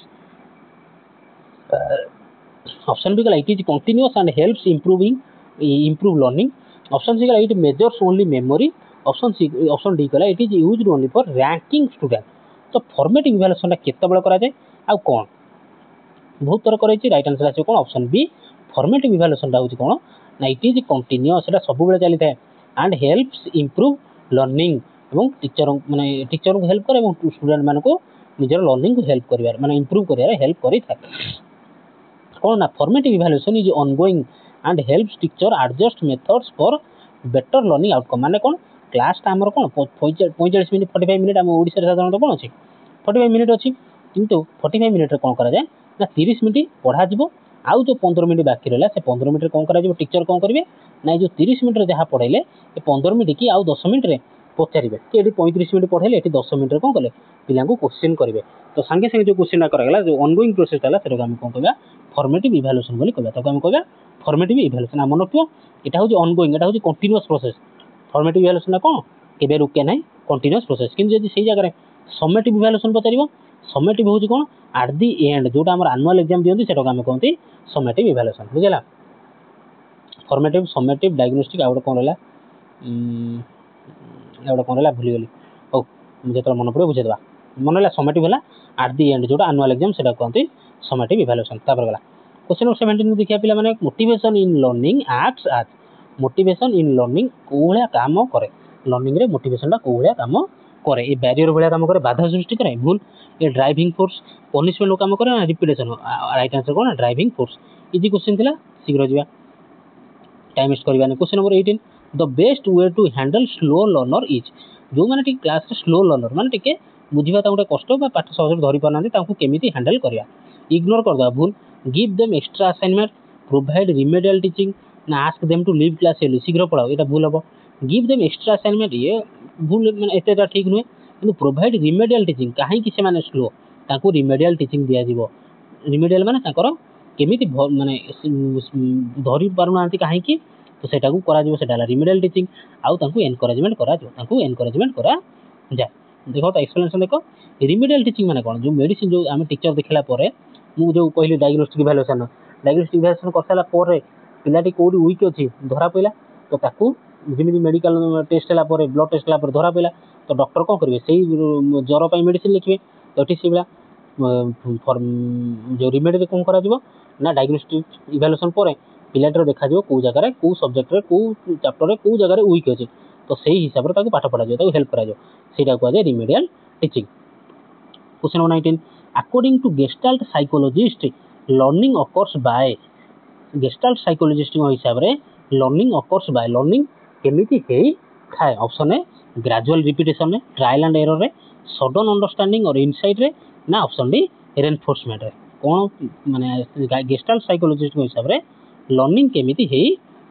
Speaker 1: option B कहला it is continuous and helps improve learning option C कहला it measures only memory option D कहला it is used only for ranking student तो formative evaluation केते बेले करा जाय आ कौन बहुत थर कराई राइट आंसर आसो कौन ऑप्शन बी फॉर्मेटिव इवैल्यूएशन होची कौन ना इट इज कंटीन्यूअस एटा सब बेले चली थाए एंड हेल्प्स इम्प्रूव लर्निंग एवं टीचर को हेल्प करे एवं स्टूडेंट मान को निजर लर्निंग को हेल्प करिवार माने इम्प्रूव करिवार हेल्प करि थाए कौन ना formative evaluation is ongoing and helps teacher adjust methods for better learning outcome माने कौन क्लास टा हमर कौन 45 मिनिट 45 मिनिट हम ओडिसा साधारणतः कौन अछि 45 मिनिट अछि किंतु 45 मिनिट रे कौन करा जाय ना 30 मिनिट पढ़ा जिवो आउ जो 15 मिनिट बाकी रहला से 15 मिनिट कौन करा जिवो टीचर कौन करिवे ना जो 30 मिनिट रे जहा पढ़ाइले ए 15 मिनिट की आउ 10 मिनिट रे पचारिबे कि एटी 35 मिनिट पढ़ाइले एटी 10 मिनिट रे कौन कले पिला को क्वेश्चन करिवे तो संगे संगे जो क्वेश्चन करा गेला जो ऑनगोइंग प्रोसेस हला सेटा हम कौन कहबा फॉर्मेटिव इवैल्यूएशन बोली कहबा तो हम कहबा फॉर्मेटिव इवैल्यूएशन मन रखियो एटा होची ऑनगोइंग एटा होची कंटीन्यूअस प्रोसेस फॉर्मेटिव इवैल्यूएशन कौन केबे रुके नाही कंटीन्यूअस प्रोसेस किंतु यदि सेही जगह रे समेटिव इवैल्यूएशन पचारिबो समेटिव होची कौन एट द एंड जोटा हमर एनुअल एग्जाम दियंती सेटा हम कहंती समेटिव इवैल्यूएशन बुझला फॉर्मेटिव समेटिव डायग्नोस्टिक आउट कौन रहला एवडा कौन रहला भूली गेली ओ मुझे तो मन पड़े बुझे देबा मन रहला समेटिव हला एट द एंड जोटा एनुअल एग्जाम सेटा कहंती समेटिव इवैल्यूएशन तापर गला क्वेश्चन नंबर 17 देखिया पिला माने motivation in learning acts as motivation in learning कोहला काम करे लर्निंग रे मोटिवेशन टा कोहला काम करे ए बैरियर भलिया काम करे बाधा सृष्टि करे भूल ए ड्राइविंग फोर्स पनिशमेंट काम करे ना रिपीटेशन राइट आंसर कोन ड्राइविंग फोर्स इजी क्वेश्चन थिला शीघ्र जिबा टाइम वेस्ट करबानी question number 18 the best way to handle slow learner is जो मैंने टी क्लास स्लो लर्नर माने टिके बुझा गोटे कष्ट पाठ सहज धरी पाना केमी हैंडल करवा इग्नोर करदे भूल give them extra assignment provide remedial teaching ना ask them to leave class शीघ्र पढ़ाओ ये भूल हम गिव देम एक्सट्रा असाइनमेंट ये भूल मैंने एत ठीक नुहे कि प्रोवाइड रिमेडियल टीचिंग कहीं से स्लो ताकू रिमेडियल टीचिंग दिज्व रिमेडियल माने केमी माने धरी पारना कहीं तो सेटा करा रिमेडियल टीचिंग आउ एनकरेजमेंट करा जाए देखो तो एक्सप्लेनेशन देख रिमेडियल टीचिंग माने कौन जो मेडिसिन जो आम टीचर देखला मुझे कहली डायग्नोस्टिक इवैल्यूएशन कर सारा पिलाटी कौटी वीक अच्छी धरा पड़ा तो ताकू जमी मेडिकल टेस्ट है ब्लड टेस्ट है धरा पड़ा तो डॉक्टर कौन करेंगे से ज्वर पर मेडिसिन लिखे तो ये से जो रिमेडी कौन करा डायग्नोस्टिक इवैल्यूएशन पर पिलाटर देखा कौ जगह कौ सब्जेक्ट कौ चैप्टर कौ जगह वीक अच्छे तो से हिसाब से पाठ पढ़ा जाए हेल्प करा कहुए remedial teaching. Question number 19 according to Gestalt psychologist learning occurs by Gestalt psychologist हिसाब से लर्निंग अकर्स बाय लर्निंग केमिति थाए ऑप्शन ए ग्रेजुअल रिपीटेशन में ट्रायल एंड एरर रे सडन अंडरस्टैंडिंग और इनसाइट रे ना ऑप्शन डी रेनफोर्समेंट रे कौन माने गेस्टाल्ट साइकोलॉजिस्ट हिसाब से लर्निंग केमिति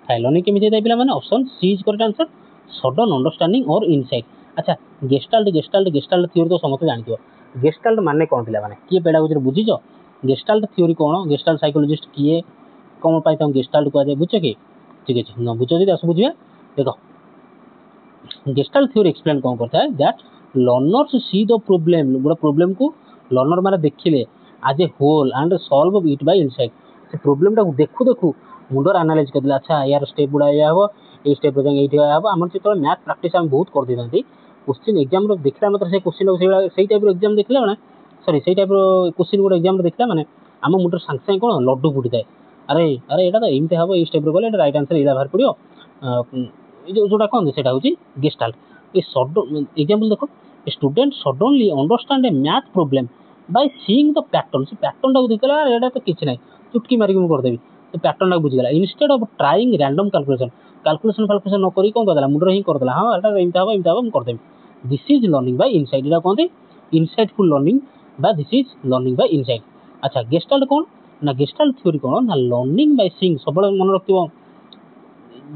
Speaker 1: थाए लर्निंग केमिति थाए पिला माने option C is correct answer sudden understanding और इनसाइट। अच्छा गेस्टाल्ट गेस्टाल्ट गेस्टाल्ट थ्योरी तो समस्त जानथिबो गेस्टाल्ट माने कौन पिला माने किए पेडागोजी बुझीज गेस्टाल्ट थ्योरी कौन गेस्टाल्ट साइकोलॉजिस्ट किए कौन पाई गेस्टाल्ट कह बुझ कि ठीक है न बुझ दस बुझा देख गेस्टाल्ट थ्योरी एक्सप्लेन कौन करता है that learners see the problem गोटे प्रोब्लेम को लर्नर मैंने देखिले आज a whole and solve it by insight से प्रोब्लेम टाक देखू देखू मुंडर एनालाइज करदे अच्छा यार स्टेप गुड़ा या हम ये स्टेप हम आम जो मैथ प्रैक्टिस आम बहुत कर देता क्वेश्चन एग्जाम देखला मतलब से क्वेश्चन से टाइप एग्जाम देखला मैंने सॉरी से टाइप क्वेश्चन गोटे एग्जाम देखला मैंने आम मुंडर सांगे सांगे कौन लड्डू फुटी थाए अरे अरे यहाँ तो एमती हम ये स्टेप गले रईट आंसर ये बाहर पड़ो जोटा कौन से हूँ गेस्टाल्ट ये सडन एग्जाम्पल देख student suddenly understand A math problem bye seeing the pattern से पैटर्न टाक देखला यहाँ तो किसी ना चुटकी मारिक मुझे करदेवी तो पैटर्न टाक बुझीगला instead of trying random calculation फालकुलेशन न करी कौन करदेला मुंडर ही करदेला हाँ एमती हम मुझे करदेवी this is learning by insight यहाँ कहते इनसाइटफुल लर्निंग बा this is learning by insight. अच्छा गेस्टाल्ट कौन ना गेस्टाल्ट थ्योरी कौन ना लर्निंग बाय सीइंग सब मन रखियो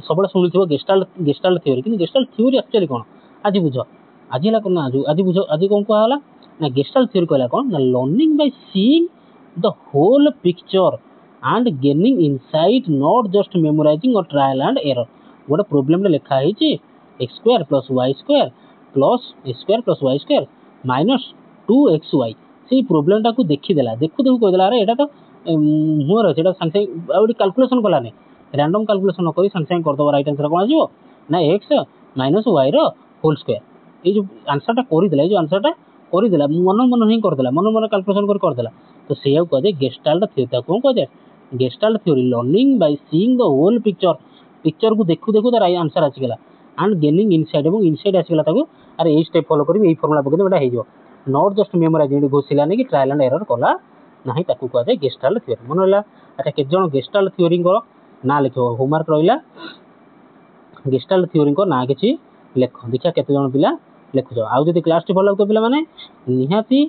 Speaker 1: सब शुणी गेस्टाल्ट थ्योरी कि गेस्टाल्ट थ्योरी एक्चुअली कौन आज बुझ आज है कौन आज बुझ आज कौन कहला ना गेस्टाल्ट थ्योरी कहला कौन ना learning by seeing the whole picture and gaining insight not just memorising और ट्रायल एंड एरर गोटे प्रोब्लेम लिखा है X square plus Y square plus A square plus Y square minus 2xy से problem टाक देखीदेला देखू देखू कहीदेला अरे यहाँ तो मुहर अच्छे सागे सागे कैलकुलेशन कलानी रैंडम कैलकुलेशन नक सागे सागे करदे रईट आंसर कौन आसो ना x minus y whole square ये जो आंसरटा करदेला जो आंसरटा करदेला मन मन ही करदेला मन मन कैलकुलेशन करदेला तो से कहे गेस्टाल्ट थ्योरी कौन कहे gestalt theory learning by seeing the whole picture picture को देखू देखू तार आंसर आसीगला एंड गेनिंग इनसाइट और इनसाइट आसीगला अरे ये स्टेप फॉलो करी ये फर्मुला पकड़ हो नॉट जस्ट मेमोराइज घोषिलानी कि ट्रायल एंड एरर कला ना कहुए गेस्टाल्ट थ्योरी मन रहा। अच्छा केतजन गेस्टाल्ट थ्योरी ना लिख होमवर्क रहा गेस्टाल्ट थ्योरी ना कि लेख देखा केतजन पिला लिखुच आदि क्लास टी भल लगे पिला माने निहाती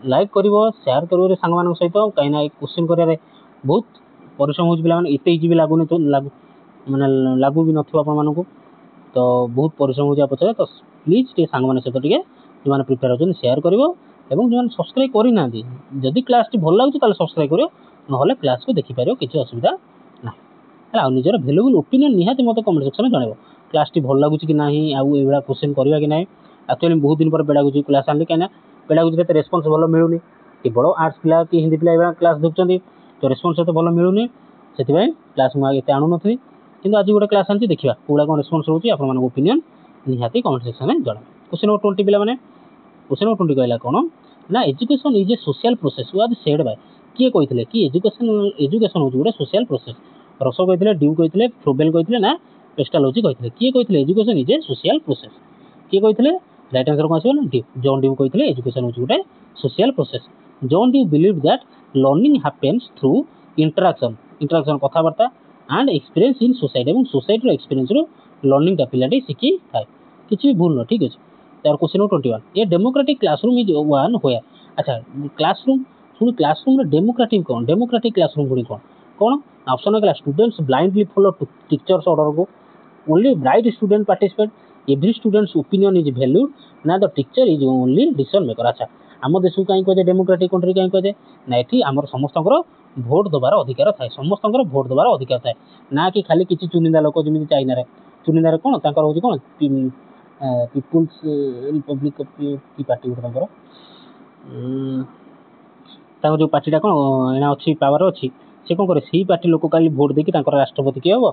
Speaker 1: लाइक कर सेयार कर सांग मान सहित कहीं क्वेश्चन कर बहुत परिश्रम हो पाने एत इजी भी लगुनि तो लागू मैंने लागू भी नू तो बहुत परिश्रम हो पचारे तो प्लीज टे सांग मान सहित टे जो प्रिपेयर होती सेयार कर जो सब्सक्राइब करना जदि क्लास टी भल लगे सब्सक्राइब करो ना क्लास को देखिपार किसी असुविधा ना निजर भैल्युएबल ओपिनियन निहाती मत कमेंट सेक्शन में जनइब क्लास टी भल लगुच कि ना आउ ये क्वेश्चन करवा कि ना एक्चुअली बहुत दिन पर पेडागोजी क्लास आनी कहीं पेडागोजी तो रेस्पन्स भल मिलूनी कि बड़ आर्ट्स पिला कि हिंदी पिला क्लास देखुं तो रेस्पन्स तो भल मिलूनी से क्लास मुझे आणु नी कि आज गोटे क्लास आनी देखा कौड़ा कौन रेस्पन्स रोचे आप ओपिनियन निहाती कमेंट सेक्शन में जन। क्वेश्चन नंबर 20 पिला माने क्वेश्चन नंबर 20 कहला कौन ना education is a social process was said bye किए कहते कि एजुकेशन हूँ गोटे सोशल प्रोसेस रस कहते ड्यू कहते फ्रोबेल कहते ना पेस्टालोजी कहते किए कहते education is a social process किए कहते राइट आंसर कौन आसो ना ड्यू जॉन ड्यू कहते एजुकेशन हूँ गोटे social process John Dewey believe that learning happens through interaction कथबार्ता एंड एक्सपीरियंस इन सोसाइटी और सोसाइटी एक्सपीरियंस ଲର୍ଣ୍ଣିଂଟା ପିଲାଟି ଶିଖିଥାଏ। କିଛି ବି ଭୁଲ ନୁହଁ, ଠିକ୍ ଅଛି। ତାର question number 21, a democratic classroom is one ହୋୟା। ଆଚ୍ଛା, କ୍ଲାସରୁମ୍ ପୁଣି କ୍ଲାସରୁମ୍ରେ ଡେମୋକ୍ରାଟିକ୍ କ'ଣ? ଡେମୋକ୍ରାଟିକ୍ କ୍ଲାସରୁମ୍ ପୁଣି କ'ଣ? କ'ଣ ଅପସନ୍ ହେଲା ଷ୍ଟୁଡେଣ୍ଟସ୍ ବ୍ଲାଇଣ୍ଡଲି ଫଲୋ ଟିଚର୍ସ ଅର୍ଡ଼ରକୁ, only bright student participate, every students opinion is valued, ନା the teacher is only decision maker. ଆଚ୍ଛା, ଆମ ଦେଶକୁ କାହିଁ କୁହାଯାଏ ଡେମୋକ୍ରାଟିକ୍ କଣ୍ଟ୍ରି କାହିଁ କୁହାଯାଏ? ନା ଏଠି ଆମର ସମସ୍ତଙ୍କର ଭୋଟ୍ ଦେବାର ଅଧିକାର ଥାଏ, ସମସ୍ତଙ୍କର ଭୋଟ୍ ଦେବାର ଅଧିକାର ଥାଏ, ନା କି ଖାଲି କିଛି ଚୁନିନ୍ଦା ଲୋକ ଯେମିତି ଚାଇନାରେ। ଚୁନିନ୍ଦାରେ କ'ଣ ତାଙ୍କର ହେଉଛି କ'ଣ ପିପୁଲ୍ସ ରିପବ୍ଲିକ୍ ଅଫ୍ କି ପାର୍ଟି ଗୋଟେ ତାଙ୍କର ଯେଉଁ ପାର୍ଟିଟା କ'ଣ ଏଣା ଅଛି ପାୱାର ଅଛି, ସେ କ'ଣ କରେ ସେଇ ପାର୍ଟି ଲୋକ କାଲି ଭୋଟ୍ ଦେଇକି ତାଙ୍କର ରାଷ୍ଟ୍ରପତି କିଏ ହେବ,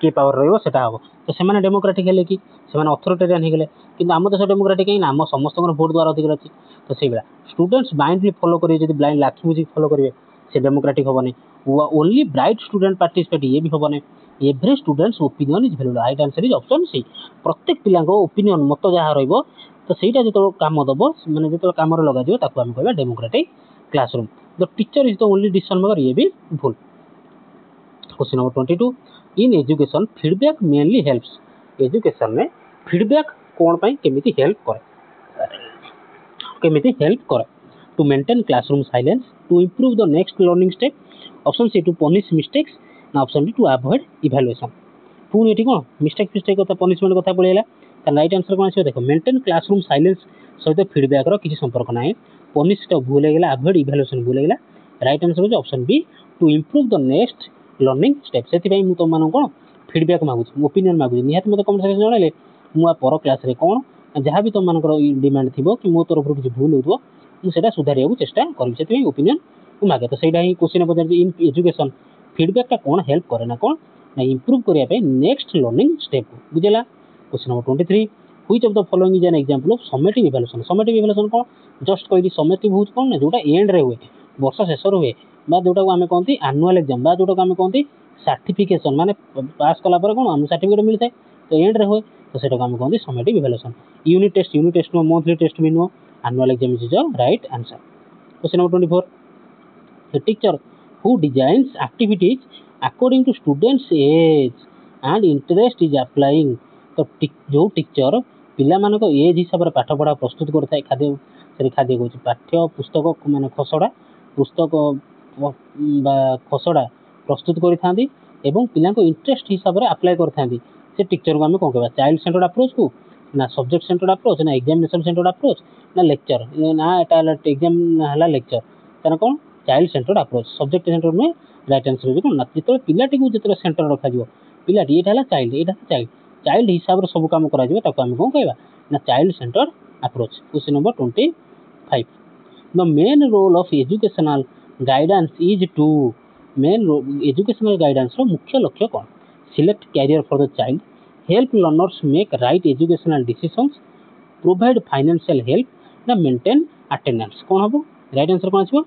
Speaker 1: କିଏ ପାୱାର ରହିବ ସେଟା ହେବ। ତ ସେମାନେ ଡେମୋକ୍ରାଟିକ୍ ହେଲେ କି ସେମାନେ ଅଥରିଟେରିଆନ୍ ହେଇଗଲେ। କିନ୍ତୁ ଆମ ଦେଶ ଡେମୋକ୍ରାଟିକ୍ କାହିଁକି ନା ଆମ ସମସ୍ତଙ୍କର ଭୋଟ୍ ଦେବାର ଅଧିକାର ଅଛି। ତ ସେଇଭଳିଆ ଷ୍ଟୁଡେଣ୍ଟସ୍ ବ୍ଲାଇଣ୍ଡଲି ଫଲୋ କରିବେ, ଯଦି ବ୍ଲାଇଣ୍ଡ ଆଖି ବୁଝିକି ଫଲୋ କରିବେ ସେ ଡେମୋକ୍ରାଟିକ୍ ହେବନି। ଓନ୍ଲି ବ୍ରାଇଟ୍ ଷ୍ଟୁଡେଣ୍ଟ ପାର୍ଟିସିପେଟ୍, ଇଏ ବି ହେବନି। Every students opinion is valued, right answer is option C. ପ୍ରତ୍ୟେକ ପିଲାଙ୍କ ଓପିନିଅନ୍ ମତ ଯାହା ରହିବ ତ ସେଇଟା ଯେତେବେଳେ କାମ ଦେବ, ମାନେ ଯେତେବେଳେ କାମରେ ଲଗାଯିବ ତାକୁ ଆମେ କହିବା democratic classroom. The teacher is the only decision maker, ଇଏ ବି ଭୁଲ। Question number 22, in education feedback mainly helps. Education में फीडबैक कौन पाई केमिति हेल्प करे to maintain classroom silence, to improve the next learning step, option C to punish mistakes, ना option D to avoid evaluation. पुणी एटी कौन मिस्टेक कथा पनिशमेंट कथा पड़ेगा, राइट आंसर कौन आसो? देखो मेंटेन क्लासरूम साइलेंस सहित फीडबैक किसी संपर्क ना। पनिश भूल होगा, अवॉइड इवैल्यूएशन भूल होगा। राइट आंसर हो option B to improve the next learning step. से तुम मान कौन फीडबैक मागुची, ओपिनियन मागुची, निहाती मत कमेंट सेक्शन जणाइले मुझे पर क्लास रे कौन जहाँ भी तुम मानकर डिमांड थी कि मो तरफ किसी भूल हो मुझे सुधार चेष्टा करी, से ओपिनियन मागे। तो सही ही क्वेश्चन पचार इन एजुकेशन फीडबैकटा कौन हेल्प करे ना, कौन ना इंप्रूव करने नेक्स्ट लर्निंग स्टेप को बुझेगा। Question number 23, which of the following is an example of summative evaluation. Summative evaluation कौन जस्ट कही समेटिव हूँ कौन ना जोटा एंड रे हुए, वर्ष शेष हुए, जोटा को आम कहते आनुआल एग्जाम, जोटा को आम कहते सर्टिफिकेशन, माने पास कला कौन आम सर्टिफिकेट मिलता है तो एंड रे हुए, तो सेटा को आम कहते summative evaluation. Unit test monthly test भी नुह, annual exam is the right answer. Question number 24, the teacher who designs activities according to students age and interest is applying. तो जो टीचर पिला मानक एज हिसाब से पाठ पढ़ा प्रस्तुत करता है, खाद्य से खाद्य कौन पाठ्य पुस्तक मान खसड़ा पुस्तक खसड़ा प्रस्तुत करें पिला इंटरेस्ट हिसाब से अप्लाई करते टीचर को आम कौन कह चाइल्ड सेंटर्ड अप्रोच को ना सब्जेक्ट सेंटर्ड अप्रोच ना एग्जामिनेशन सेंटर्ड अप्रोच ना लेक्चर ना एग्जाम है लेक्चर तेना कौन child centred approach subject centre नुहे। राइट आंसर कौन ना जो पिलाटी को जो सेंटर रखा पिलाटी यहाँ चाइल्ड यहाँ चाइल्ड चाइल्ड हिसाब से सब कम करा कौन कहवा ना child centred approach. Question number 25, the main role of educational guidance is to main educational guidance मुख्य लक्ष्य कौन select career for the child, help learners make right educational decisions, provide financial help ना मेंटेन अटेंडेंस। कौन हम right answer कौन आसो?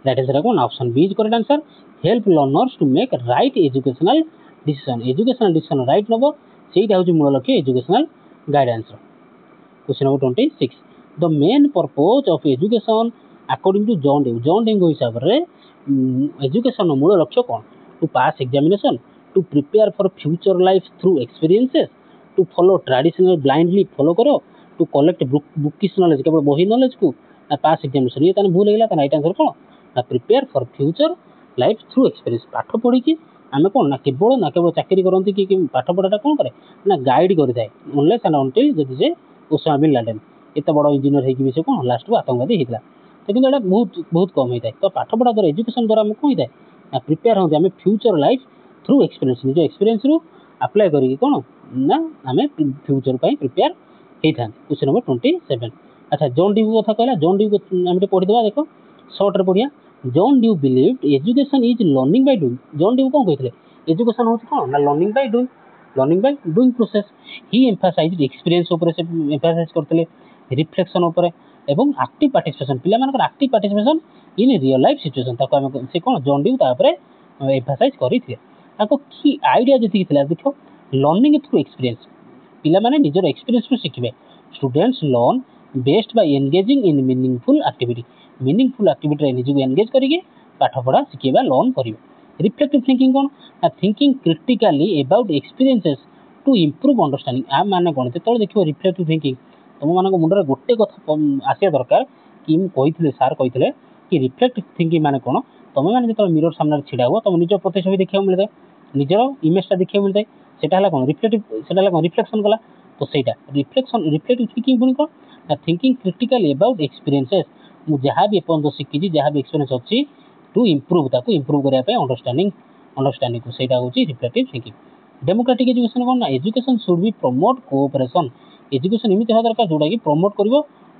Speaker 1: Right answer कौन option B is correct answer, help learners to make right educational decision. Educational decision right नब से मूल लक्ष्य educational guidance. Question number 26, the main purpose of education according to John Dewey हिसाब से education मूल लक्ष्य कौन to pass examination, to prepare for future life through experiences, to follow traditional blindly follow करो, टू कलेक्ट बुकिश नॉलेज केवल बही knowledge को ना पास एग्जामिनेशन। ये ताने भूल होगा राइट आंसर कौन ना prepare for future life through experience. पाठ पढ़ी आम कौन ना केवल चाकरी करती कि पाठ पढ़ाटा कौन करे ना गाइड करें अनलेस एंड अंटिल जदि से ओसामा बिन लाडेन एत बड़ इंजीनियर होगी से कौन लास्ट को आतंकवादी होता तो कि बहुत कम होता है। तो पाठ पढ़ा द्वारा एजुकेशन द्वारा आम कौन होता है ना प्रिपेयर होते आम फ्यूचर लाइफ थ्रू एक्सपीरियंस निज एक्सपीरियंस रु अप्लाई करी कौन ना आम फ्यूचर प्रिपेयर होता। क्वेश्चन नंबर 27, अच्छा जॉन ड्यू कथा कहला जॉन ड्यू आम पढ़ीदा देख सर्ट्रे पढ़िया। John Dewey believed education is learning by doing. John Dewey कौन कहते एजुकेशन हूँ कौन ना learning by doing process. He emphasised experience उपर से एम्फासाइज करते रिफ्लेक्शन उपर एवं एक्टिव पार्टिसिपेशन पिला मानकर active participation in real life situation ताको आम से कौन जॉन ड्यू तापर एम्फासाइज करते कि आइडिया जी देख लर्निंग थ्रू एक्सपीरियंस पिला माने निजर एक्सपीरियंस शिखिबे। Students learn best by engaging in meaningful activity निजको एंगेज करके पाठ पढ़ा शिखेबा लर्न करेंगे। रिफ्लेक्टिव थिंकिंग कौन ना thinking critically about experiences to improve understanding आ माने कौन जो देखो रिफ्लेक्टिव थिंकिंग तुम मान मुंडे गोटे कथा आसिया दरकार कि मुझे सार कही कि रिफ्लेक्टिव थिंकिंग माने कौन तुम मैंने जो मिरर सामने छिड़ा हुआ तुम निज प्रतिच्छबि देखा मिलता है निजर इमेजटा देखा मिलता है सेटा कौन रिफ्लेक्टिव सेटा कौन रिफ्लेक्शन कला तो सहीटा रिफ्लेक्टिव थिंकिंग पुणी कौन ना थिंकिंग क्रिटिकाली अबाउट एक्सपीरियंसेस मुझे जहाँ भी एपर्यंत शिखी जहाँ भी एक्सपीरियंस अच्छी टू इम्प्रूव ताको इम्प्रूव करने अंडरस्टैंडिंग को सहीटा हूँ रिफ्लेक्टिव थिंकिंग डेमोक्रेटिक एजुकेशन कौन ना education should be promote cooperation education एमती होगा दरकार जोटा कि प्रमोट कर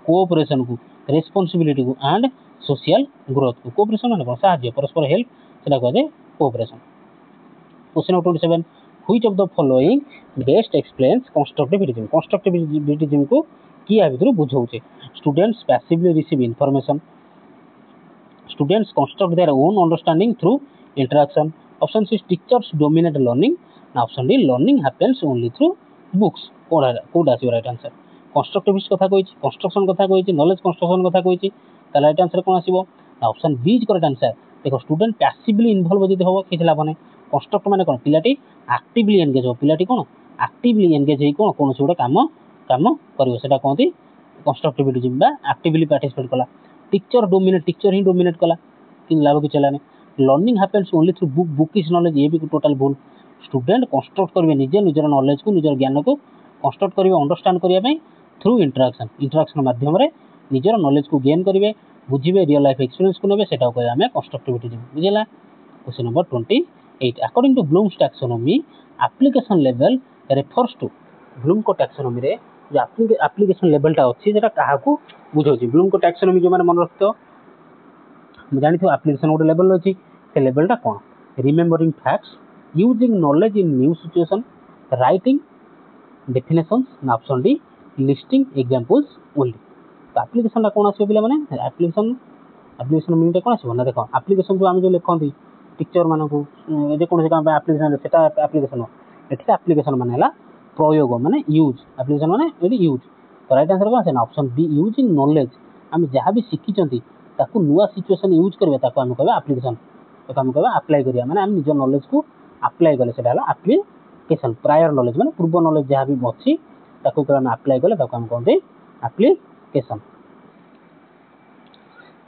Speaker 1: कोऑपरेशन को रेस्पॉन्सिबिलिटी को एंड सोशल ग्रोथ को कोऑपरेशन माने कौन साहाय्य परस्पर हेल्प सेटा कहुए cooperation question number 27 which of the following best explains constructivism को किया भितर बुझाऊे students passively receive information students construct their own understanding through interaction option C teachers dominate learning ना option D learning happens only through books कोड आसीबो right answer constructivist कथा कहि construction कथा कहि नॉलेज कंस्ट्रक्शन कथा कहि ता राइट आंसर कोन आसीबो ना option B is correct answer देखो स्टूडेंट पैसिवली इन्वॉल्व जदि हो किछ लाभ नै कंस्ट्रक्ट माने कोन पिलाटी एक्टिवली एंगेज हो पिलाटी कोन एक्टिवली एंगेज हे कोन कोन छोडा काम करिवो सेटा कोंती कंस्ट्रक्टिविज्म बा एक्टिवली पार्टिसिपेट कला टीचर ही डोमिनेट कला कि लाभ कि चलाने learning happens only through book is knowledge ये भी टोटल भूल स्टूडेंट कंस्ट्रक्ट करेंगे निजे निजर नॉलेज को निजर ज्ञान को कंस्ट्रक्ट करेंगे अंडरस्टैंड करने थ्रू इंटराक्शन माध्यम निजर नॉलेज को गेन करेंगे बुझे रियल लाइफ एक्सपीरियंस को नेबे सेटा कहबे हमें कंस्ट्रक्टिविज्म बुझला question number 28 according to Bloom's taxonomy application level refers to Bloom को टैक्सोनॉमी रे जो एप्लीकेशन लेवलटा अच्छी जेटा काहाकू बुझाउछि ब्लूम को टैक्सोनॉमी जो माने मन रखतो जानी थो एप्लीकेशन गोटे लेवल अच्छी से लेवलटा कौन remembering facts using knowledge in new situation writing definitions ना option D listing examples only तो एप्लीकेशन कौन आसो पे मैंने एप्लीकेशन मीनिंग कौन आसो ना देख एप्लीकेशन जो आम जो लिखती टीचर मानक जेकोसी काम एप्लीकेशन सेटा एप्लीकेशन एठी एप्लीकेशन माने प्रयोग माने यूज एप्लीकेशन माने यूज तो राइट आंसर कौन ना ऑप्शन बी यूजिंग नॉलेज आम जहाँ भी शिखी ताकू नुआ सिचुएशन यूज करबे ताकू हम कहबा एप्लीकेशन तो हम कहबा अप्लाई करिया माने हम निज नॉलेज को अप्लाई कले सेटा हला एप्लीकेशन प्रायर नॉलेज माने पूर्व नॉलेज जहाँ भी अच्छी ताकू हम अप्लाई कले ताकू हम कहते application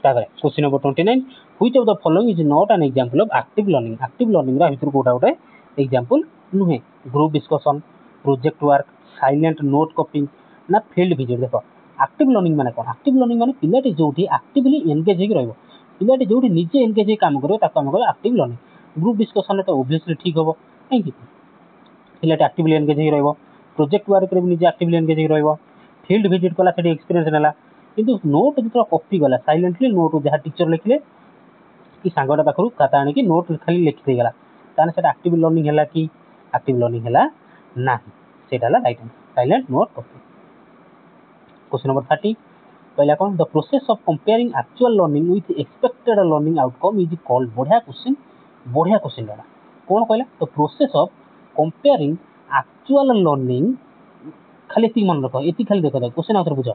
Speaker 1: question number 29 which of the following is not an example of active learning रा भितर कोटा गोटे एग्जांपल नुहे group discussion project work silent note कॉपिंग ना फील्ड विजिट देखो एक्टिव लर्निंग माने कोन एक्टिव लर्निंग माने पिलाटी जोठी एक्टिवली एंगेज होई रहबो पिलाटी जोठी निजे एंगेज होई काम करबो ताको हम कहबो एक्टिव लर्निंग ग्रुप डिस्कशन रे तो ऑब्वियसली ठीक होबो काहे कि पिलाटी एक्टिवली एंगेज होई रहबो प्रोजेक्ट वर्क रे निजे एक्टिवली एंगेज होई रहबो फील्ड विजिट कला सेठी एक्सपीरियंस नेला किंतु नोट जो कॉपी गला साइलेंटली नोट जहाँ टीचर लिखले कि सांगटा पाखु खाता आनी कि नोट खाली लिखि देगला ताने सेटा एक्टिव लर्निंग हैला कि एक्टिव लर्निंग हैला ना सेटा हला right answer silent note copy question number 30 पहला कौन the process of comparing actual learning with expected learning outcome is called बढ़िया क्वेश्चन दादा कौन कहला the process of comparing actual learning खाली एति मन रख एति खाली देखो क्वेश्चन आउटर बुझ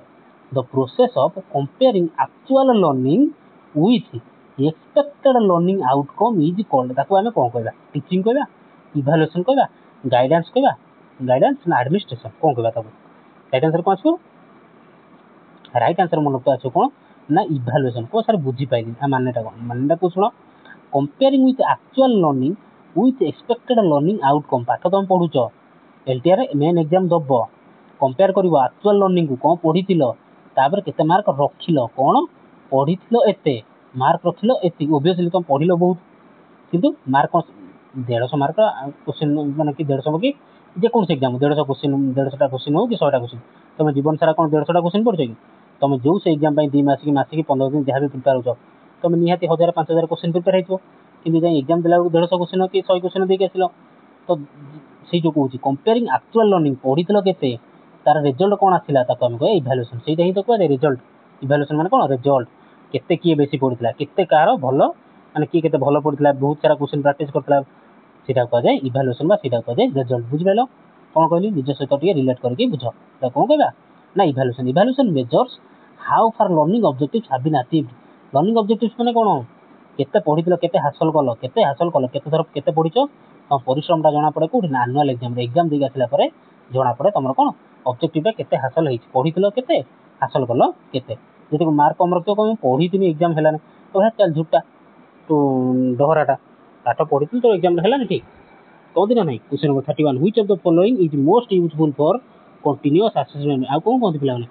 Speaker 1: the process of comparing actual learning with expected learning outcome is called ताको हमें कौन कहबा टीचिंग कहबा इवैल्यूएशन कहबा गाइडेंस कहबा गाइडेंस ना एडमिनिस्ट्रेशन कौन कहबा ताको राइट आंसर कौन आछो राइट आंसर मन को आछो कौन ना इवैल्यूएशन को सर बुझी पाइली आ मानेटा कौन मानेटा को सुनो comparing with actual learning with expected learning outcome पाठ तुम पढुचो एलटीआर मेन एग्जाम दबो कंपेयर करबो एक्चुअल लर्निंग को कौन पढिथिलो तापर केते मार्क रखिलो कौन पढिथिलो एते मार्क रखिलो एति ऑब्वियसली तुम पढिलो बहुत किंतु मार्क 150 मार्क क्वेश्चन माने कि 150 कि जे कौन से एग्जाम 150 क्वेश्चन 150 टा क्वेश्चन हो कि 100 टा क्वेश्चन तुम जीवन सारा कौन 150 टा क्वेश्चन पढछ कि तुम जो से एग्जाम 2 मास की 15 दिन जहाँ भी प्रिपेयर हो तुम निहाती 1000 5000 क्वेश्चन प्रिपेयर हेतु किंतु जे एग्जाम देला 150 क्वेश्चन कि 100 क्वेश्चन देके आसिलो तो से जो कहूँ कंपेयरिंग एक्चुअल लर्निंग पढ़ी केते तार रिजल्ट कौन आसला आम कह इवैल्यूएशन से ही तो कह रिजल्ट इवैल्यूएशन माने कौन रिजल्ट केते किए बेसी पढ़ी केते कार भल माने किए केते भल पढ़ी बहुत सारा क्वेश्चन प्रैक्टिस करता सीटा कह जाए इवैल्यूएशन सीटा कह जाए रिजल्ट बुझिपाल कौन कहली निज सहित टे रिलेट करके बुझ कौन कहबा ना evaluation measures how far learning objectives have been achieved learning objectives माने कौन केते पढ़िथिलो केते हासिल कलो केते थर केते पढ़िचो तम परिश्रमटा जणा पड़े कोठी ना एनुअल एग्जाम देई आसला परे जणा पड़े तमर कोन ऑब्जेक्टिवटा केते हासिल हेछि पढ़िथिलो केते हासिल कलो केते जति को मार्क कम रखियो को पढ़िथिनी एग्जाम हेलाने तो हे चल झूठा तो डहराटा पाठ पढ़िथिल तो एग्जाम हेलाने ठीक कहती ना नहीं। Question number 31 which of the following is most useful for continuous assessment आ कोन कहती पिलाने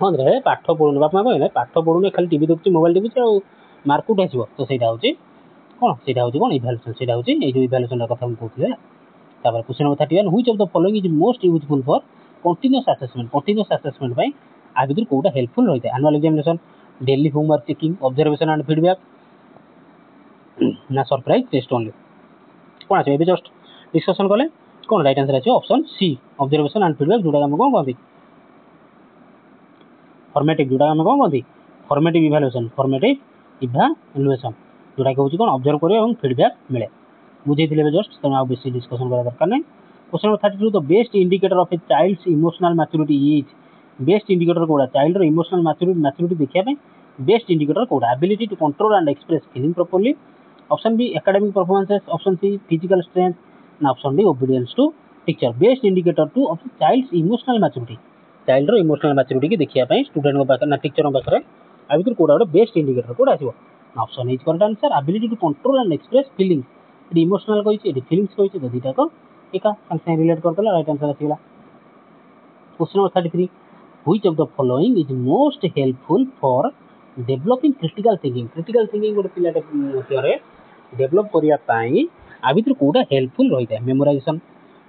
Speaker 1: हाँ रे पाठ पढ़ुन बापा कहले पाठ पढ़ुन खाली टीवी देखुची मोबाइल देखुची आ मार्क उठ आसीबो तो सेटा होची कोन इवैल्यूएशन सेटा होची ए जो इवैल्यूएशन कथा हम कहथिले तापर question number 31 which of the following is most useful for continuous assessment भाई आ भीतर कोटा हेल्पफुल रहते annual examination daily homework checking observation and feedback ना सरप्राइज टेस्ट ओनली कौन आछे एबे जस्ट डिस्कशन कले कौन राइट आंसर आछे option C observation and feedback जोडा हम कोन कहती फॉर्मेटिव जोडा हम कोन कहती फॉर्मेटिव इवैल्यूएशन जोडा कहउची कोन ऑब्जर्व करियो एवं फीडबैक मिले बुझेइथिले जस्ट तमे आ बेसी डिस्कशन करा दरकार नै। Question number 32 the best indicator of a child's emotional maturity is best indicator कोडा चाइल्ड रो इमोशनल मैच्योरिटी देखिया पे बेस्ट इंडिकेटर कोडा ability to control and express feeling properly option B academic performances option C physical strength ना option D obedience to teacher best indicator to of child's emotional maturity child रो emotional maturity की देखिया पे student को पाकर ना teacher को पाकर आ भीतर कोडा बेस्ट इंडिकेटर कोडा आसीबो option is correct answer ability to control and express feeling it emotional कहिछि इट फीलिंग्स कहिछि तो दुटा को एका संग रिलेट करतला राइट आंसर आसीला। Question number 33 which of the following is most helpful for developing critical thinking गोटे पिलाटे मध्यरे डेवलप करिया पाई आ भीतर कोडा हेल्पफुल रहिता memorisation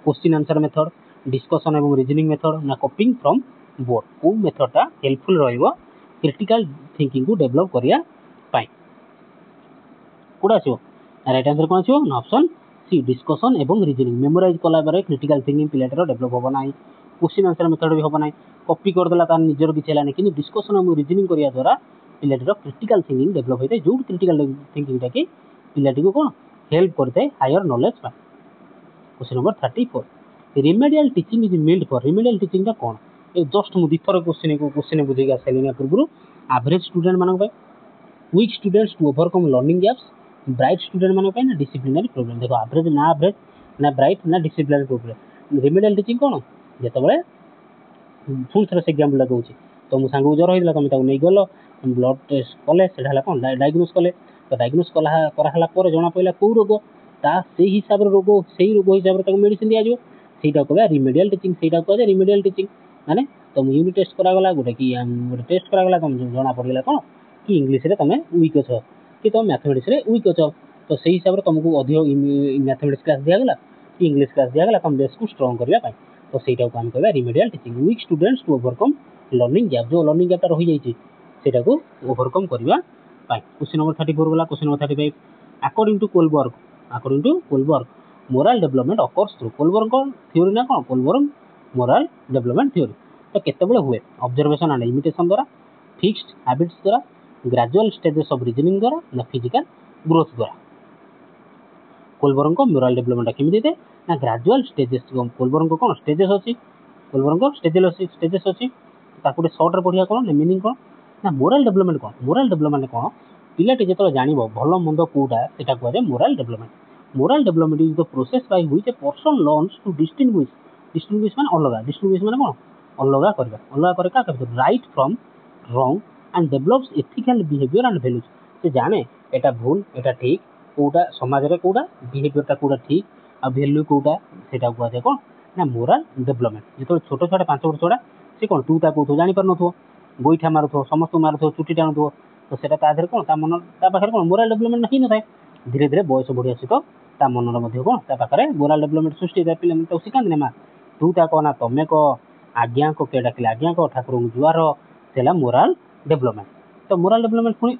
Speaker 1: question answer method discussion एवं रीजनिंग मेथड ना कॉपिंग फ्रॉम बोर्ड को मेथडटा हेल्पफुल रहइबो क्रिटिकल थिंकिंग को डेवलप करिया पाई कोडा आछो राइट आंसर कोन आछो ना ऑप्शन सी डिस्कशन एवं रीजनिंग मेमोराइज कला बारे क्रिटिकल थिंकिंग पिलाटर डेवलप होबो नाही क्वेश्चन आंसर मेथड भी होबो नाही कॉपी कर देला तार निजर किछ हेलानी किंतु डिस्कशन एवं रीजनिंग करिया द्वारा पिलाटर क्रिटिकल थिंकिंग डेवलप होइते जो क्रिटिकल थिंकिंग टा की पिलाटी को कोन हेल्प करते हायर नॉलेज पा। Question number 34 remedial teaching is meant for remedial teaching टा कोन ए जस्ट मु दिथर क्वेश्चन बुझे गा सेलिना पूर्व एवरेज स्टूडेंट मानक भाई weak students to overcome learning gaps bright student मानक ना डिसिप्लिनरी प्रॉब्लम देखो एवरेज ना ब्राइट ना डिसिप्लिनरी प्रॉब्लम रिमेडियल टीचिंग कोन जेतबळे फुल थ्रो एग्जांपल लगाउची तो मु सांग जर होइला तुम ताको नै गलो ब्लड टेस्ट कले सेडा हला कोन डायग्नोस कले तो डायग्नोस करा हला पर जणा पइला को रोग ता से हिसाब रे रोग हिसाब रे ताको मेडिसिन दिया जो सेटा कहबा रिमेडियल टीचिंग सेटा कहबा रिमेडियल टीचिंग माने तुम यूनिट टेस्ट करा गला गोटे कि गोटे टेस्ट करा गला तुम जणा पड़िला कोन कि इंग्लिश रे तमे वीक अछ कि तुम मैथमेटिक्स रे वीक अछ तो से हिसाब रे तुमको अधिक मैथमेटिक्स क्लास दिया गला कि इंग्लिश क्लास दिया गला तुम बेस को स्ट्रांग करिया पाई तो सेटा को हम कहबा remedial teaching weak students to overcome learning gap जो लर्निंग गैप रही जाइए सेटा को ओवरकम करबा पाई। क्वेश्चन नंबर 34 गला question number 35 according to Kohlberg moral development occurs through Kohlberg को थ्योरी ना कोन कोलबर्ग मोरल डेवलपमेंट थ्योरी तो केते बेले हुए ऑब्जर्वेशन एंड इमिटेशन द्वारा फिक्स्ड हैबिट्स द्वारा ग्रेजुअल स्टेजेस ऑफ रीजनिंग द्वारा ना फिजिकल ग्रोथ द्वारा कोलबर्ग को मोरल डेवलपमेंट केमि देते ना ग्रेजुअल स्टेजेस कोलबर्ग को कोन स्टेजेस अछि कोलबर्ग को स्टेजेस अछि ताकुटे शॉर्ट रे पढिया कोन मीनिंग कोन ना मोरल डेवलपमेंट कोन पिलाटी जेतो जानिबो भलो मंद कोटा सेटा कहबे moral development is the process by which a person learns to distinguish माने कोन अलगा करे का right from wrong and develops ethical behaviour and values से जाने एटा भूल एटा ठीक कोटा समाज रे कोटा बिहेवियर ता कोटा ठीक आ वैल्यू कोटा सेटा कहबे कोन ना मोरल डेवलपमेंट जेतो छोटो छोटा 5 वर्ष छोटा से कोन तू ता को जानि पर नथो गोइठा मारुथो समस्त मारुथो चुटी टाणुथो तो सेटा ता आधर कोन ता मन ता पाखर कोन मोरल डेवलपमेंट नहीं न थाए धीरे धीरे बयस बढ़ी आसी तो ता मनर मध्ये कोन ता पाखरे मोरल डेवलपमेंट सृष्टि दे पिले तो सिकांद ने मा तू ता को ना तमे को आज्ञा को के डाकिले आज्ञा को ठाकुर जुआर सेला मोरल डेवलपमेंट तो मोरल डेवलपमेंट पुनी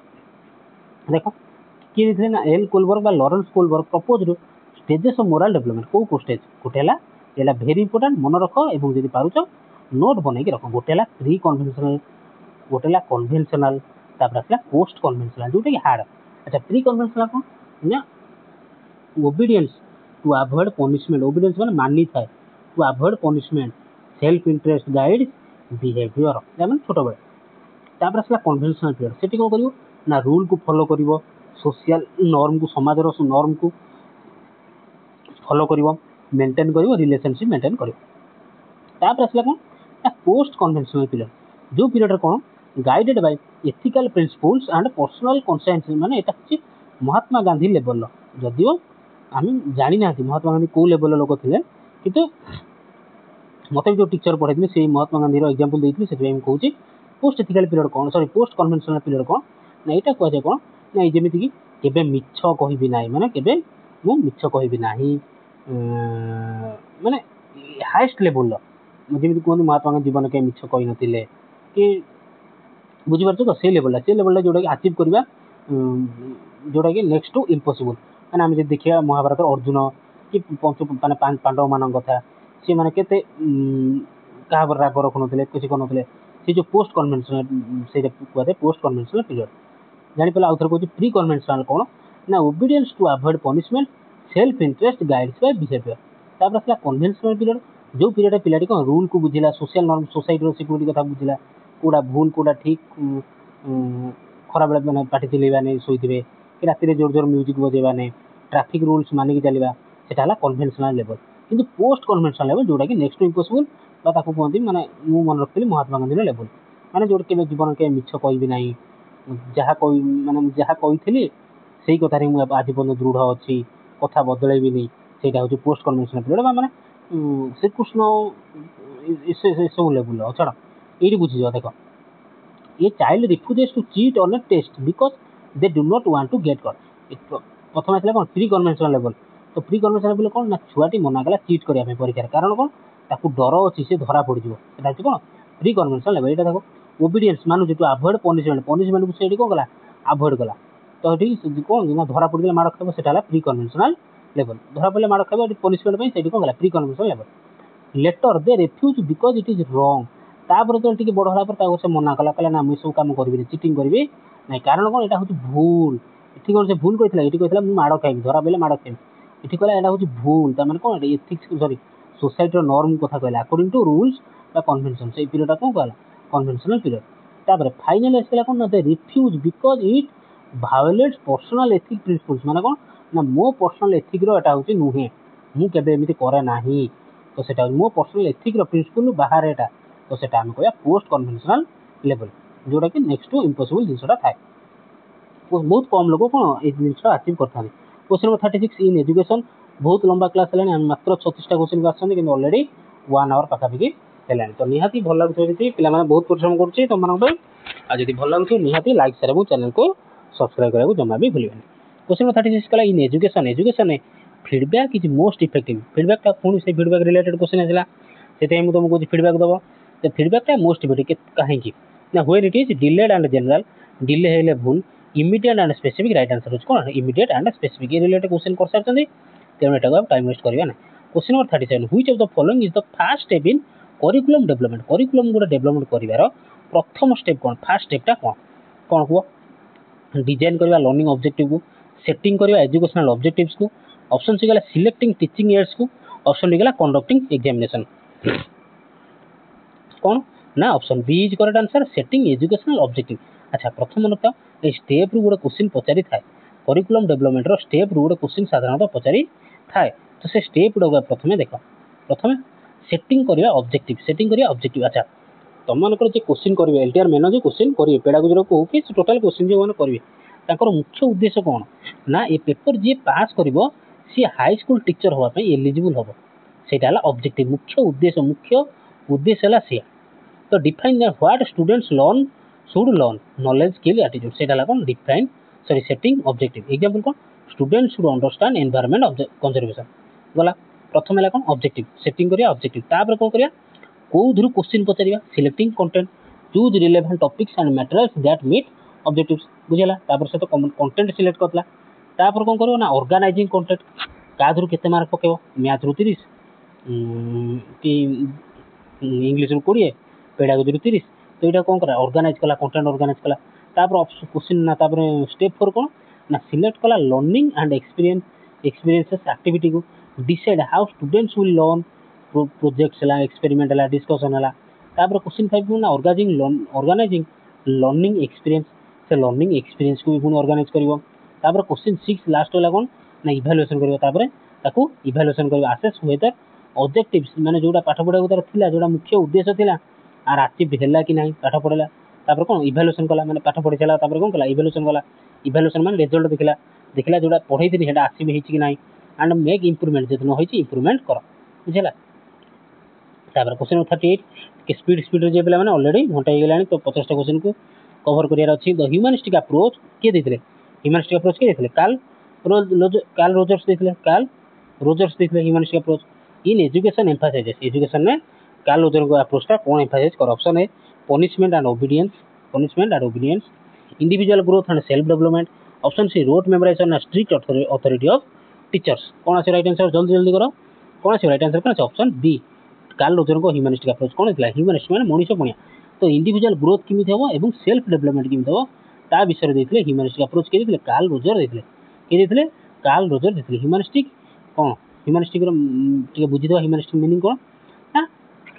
Speaker 1: देखो कि थे ना एल कोलबर्ग बा Lawrence Kohlberg proposed stages of moral development को स्टेज कोटेला एला वेरी इंपोर्टेंट मन रखो एवं जदी पारुचो नोट बनै के रखो गोटेला प्री कन्वेंशनल गोटेला कन्वेंशनल तापर आसला पोस्ट कन्वेंशनल जोटे कि हार्ड अच्छा प्री कन्वेंशनल को ना obedience to avoid punishment obedience माने मानी थाए to avoid punishment self interest guide behaviour जामन छोटो बळे तापर आसला कन्वेंशनल पीरियड सेठी को करियो ना रूल को फॉलो करिवो सोशल नॉर्म को समाजर नॉर्म को फॉलो करिवो मेंटेन करिवो रिलेशनशिप मेंटेन करिवो तापर आसला कोन ना पोस्ट कन्वेंशनल पीरियड जो period cone guided by ethical principles and personal conscious माने एटा कि महात्मा गांधी लेवल जदियो आम जानी ना महात्मा गांधी को लेवल लोक थे किंतु मत जो टीचर पढ़े से महात्मा गांधी एग्जांपल देती से कहूँ पोस्ट एथिकल पीरियड कौन सॉरी पोस्ट कन्वेंशनल पीरियड कौन ना यहाँ कहुए कौन ना जमीक केबे मिछ कहबी ना माने केबे मु मिछ कहबी ना माने हाईएस्ट लेवल जमी कहते महात्मा गांधी जीवन के मिछ कही नथिले कि बुझीपार तो से लेवल जोटा कि अचीव करवा जोटा कि नेक्स्ट टू इम्पॉसिबल मैंने आम जब देखिए महाभारत अर्जुन कि पंच माने पांडव मान कथा सी मैंने केते क्या राग रखुन किसी करुन से जो पोस्ट कन्वेंशनल से कहते पोस्ट कन्वेंशनल पीरियड जापर आउ थे कहूँ प्री कन्वेंशनल कौन ना obedience to avoid punishment self interest guides by behaviour तापर आसला कन्वेंशनल पीरियड जो पीरियड पिलाटी कौन रूल को बुझिला सोशल नॉर्म सोसाइटी सिक्यूरिटी कथा बुझिला कौटा भूल कौटा ठीक खरा बेले मैंने पार्टी चिलेबा नहीं शोथे कि राति जोर जोर म्यूजिक बजेबा नहीं ट्रैफिक रूल्स मानिक चलवा सेटा कन्वेंशनल लेवल किंतु पोस्ट कन्वेंशनल लेवल जोटा कि नेक्स्ट टू इम्पॉसिबल कहते माने मु मन रखी महात्मा गांधी लेवल माने जो के जीवन के मिछ कहबी ना जहाँ माने जहाँ कही से कथार आज पर्यटन दृढ़ अच्छी कथा बदलैबी नहीं से हूँ पोस्ट कन्वेंशनल पीरियड माने श्रीकृष्ण सब लेवल छाड़ ये बुझीज देख ये child refuses to cheat on a test because they do not want to get caught प्रथम आसला कौन प्री कन्वेंशनल लेवल तो प्री कन्वेंशनल लेवल कौन ना छुआटी मना कला चीट करने परीक्षा कारण कौन ताकू डर अच्छी से धरा पड़ जाए कौन प्री कन्वेंशनल लेवल यहाँ देख ओबीडियंस मानु टू अवॉइड पनिशमेंट को से कौन कला अवॉइड कला तो ये कौन ना धरा पड़े माड़ खाइब से प्री कन्वेंशनल लेवल धरा पड़े माड़ खाइब पनिशमेंट से कौन कला pre conventional level later they refuse because it is wrong तापर जो टी बड़ होला से मना कला कहला ना मुझे सब कम करी चिटिंग करी ना कारण कौन यहाँ हूँ भूल ये कौन से भूल कहला ये कहला माड़ खाइबी धरा पड़े माड़ खाइबी ये कहला यहाँ हूँ भूल तमें कौन एथिक्स सॉरी सोसाइटी नॉर्म कथा कहला अकॉर्डिंग टू रूल्स कन्वेंशन से पीरियड कौन कहला कन्वेंशनल पीरियड तापर फाइनल आसला कौन ना they refuse because it violates personal ethic principles माने कौन ना मो पर्सनल एथिक रोटा हूँ नुहे मुझे एमती करे ना तो सेटा मो पर्सनल एथिक प्रिंसिपल बाहर एटा तो सेटा आम कह पोस्ट कन्वेंशनल लेवल जोटा कि नेक्स्ट टू इम्पॉसिबल जिनसा थाए बहुत कम लोग कौन ये जिन अचीव करते क्वेश्चन नंबर 36 इन एजुकेशन बहुत लंबा क्लास है मात्र 36टा क्वेश्चन को आसती कि ऑलरेडी 1 आवर पाखापाखि है तो निहाती भल लगे पे बहुत परिश्रम कर तुम आज भल लगे निहाती लाइक शेयर और चैनल को सब्सक्राइब करने को जमा भी भूलें क्वेश्चन नंबर 36 कला in education education feedback is most effective feedback पुणी से फीडबैक रिलेटेड क्वेश्चन आसला से तुमको फीडबैक दब तो फीडबैक मोस्ट इफेक्टिव कहीं ना when it is delayed and general delay हेले भूल immediate and specific right answer हो कौन इमिडिएट एंड स्पेसिफिक ये रिलेटेड क्वेश्चन कर सारी तेणु यहाँ टाइम वेस्ट करवा ना question number 37 which of the following is the first step in curriculum development curriculum गोटे डेवलपमेंट कर प्रथम स्टेप कौन फर्स्ट स्टेपटा कौन कौन कह डिजाइन करवा लर्निंग ऑब्जेक्टिव को सेटिंग करवा एजुकेशनल ऑब्जेक्टिव्स को ऑप्शन सी गला सिलेक्टिंग टीचिंग एड्स को ऑप्शन डी गला कंडक्टिंग एग्जामिनेशन कौन ना option B is correct answer setting educational objective अच्छा प्रथम नता ये स्टेप रु गोटे क्वेश्चन पचारि थाए करिकुलम डेवलपमेंट रो स्टेप रु गोटे क्वेश्चन साधारणतः पचारि थाए तो से स्टेप गुड़ा प्रथम देख प्रथम सेटिंग करवा ऑब्जेक्टिव अच्छा तुम मन जो क्वेश्चन करेंगे एलटीआर मेन जो क्वेश्चन करेंगे पेडागोजी कहो कि टोटाल क्वेश्चन जो मैंने करेंगे मुख्य उद्देश्य कौन ना ये पेपर जी पास कर सी हाई स्कूल टीचर हाँपाई एलिजिबल हम से ऑब्जेक्टिव मुख्य उद्देश्य है सी तो define what students learn should learn knowledge skill attitude से कौन define sorry setting objective example कौन student should understand environment conservation गला प्रथम है कौन ऑब्जेक्टिव सेटिंग करिया ऑब्जेक्टिव तापर कौन करिया कौन क्वेश्चन पचारिया selecting content choose relevant topics and materials that meet objectives बुझेला तापर से तो कंटेंट सिलेक्ट करला तापर कौन करो ना ऑर्गेनाइजिंग कंटेंट काधरू केते मार्क पकेबो मैथ रु 30 कि इंग्लिश रु 20 पेडागोजी रु 30 तो यहाँ कौन करा ऑर्गेनाइज कला कंटेंट ऑर्गेनाइज कला तापर क्वेश्चन ना तापर स्टेप 4 कौन ना सिलेक्ट कला लर्निंग एंड एक्सपीरियंसेस एक्टिविटी को decide how students will learn projects है एक्सपेरिमेंट है डिस्कसन है तापर क्वेश्चन 5 को ना ऑर्गेनाइजिंग लर्निंग एक्सपीरियंस से लर्निंग एक्सपीरियंस को भी पुणी ऑर्गेनाइज कर तापर क्वेश्चन 6 लास्ट वाला कौन ना इभालुएसन करियो तापर ताकू इभालुएसन करियो असेस वेदर ऑब्जेक्टिव्स माने जोटा पाठ पढ़ा तार थिला जोटा मुख्य उद्देश्य थिला आर अचीव हैला कि नहीं पाठ पढ़ला तापर कौन इभालुएसन कला माने पाठ पढ़ी चला तापर कौन कला इभालुएसन कला इभालुएसन माने रिजल्ट देखला देखला जोटा पढ़ई थी हेडा अचीव हेछि कि नहीं एंड मेक इंप्रूवमेंट जति न होइछि इंप्रूवमेंट कर बुझला तापर क्वेश्चन 38 कि स्पीड स्पीड रे जे पिला माने ऑलरेडी घंटा हे गेलानी तो 50 टा क्वेश्चन को कवर करियार अछि द ह्यूमनिस्टिक अप्रोच के देथिले ह्यूमनिस्टिक अप्रोच के देथिले कार्ल रोजर्स देथिले कार्ल रोजर्स देथिले humanistic approach in education emphasizes education में कार्ल रोजर को अप्रोच टा कोन एम्फासाइज कर ऑप्शन है punishment and obedience individual growth and self development option C rote memorization and strict authority of teachers कौन आसे राइट आंसर जल्दी जल्दी करो कौन आसे राइट आंसर कौन ऑप्शन बी कार्ल रोजर को ह्यूमनिस्टिक अप्रोच कौन थिला ह्यूमनिस्ट माने मनुष्य पणिया तो इंडिविजुअल ग्रोथ किमित हो एवं सेल्फ डेवलपमेंट किमित हो ता विषय देथिले ह्यूमनिस्टिक अप्रोच के देथिले कार्ल रोजर देथिले कार्ल रोजर देथिले ह्यूमनिस्टिक कौन ह्यूमनिस्टिक रो टिके बुझी दो ह्यूमनिस्टिक मीनिंग कौन ना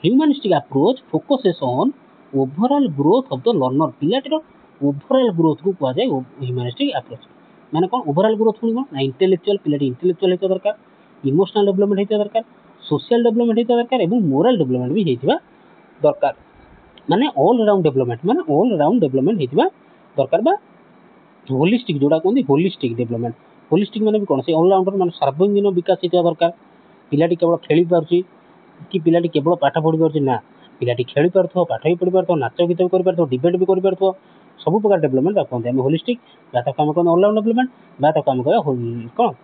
Speaker 1: humanistic approach focuses on overall growth of the learner पिलाटीर ओवरऑल ग्रोथ को कहा जाए ह्यूमनिस्टिक अप्रोच माने कौन ओवरऑल ग्रोथ पुनी कौन इंटेलेक्चुअल पिलाटी इंटेलेक्चुअल हेता दरकार इमोशनल डेवलपमेंट हेता दरकार सोशल डेवलपमेंट हेता दरकार एवं मोरल डेवलपमेंट भी हेतिबा दरकार माने ऑल राउंड डेवलपमेंट हेतिबा दरकार बा होलिस्टिक जोड़ा कोन होलिस्टिक डेवलपमेंट माने भी कोन से ऑल राउंडर माने सर्वांगीन विकास हेतिबा दरकार पिलाटी केवल खेली पारछि कि पिलाटी केवल पाठ पढ़ी पारछि ना पिलाटी खेली पारथो पाठ भी पढ़ी पारथो नाच गीत भी करि पारथो डिबेट भी करि पारथो सब प्रकार डेवलपमेंट कोन हम होलिस्टिक बा त काम कोन ऑल राउंड डेवलपमेंट बा त काम कोन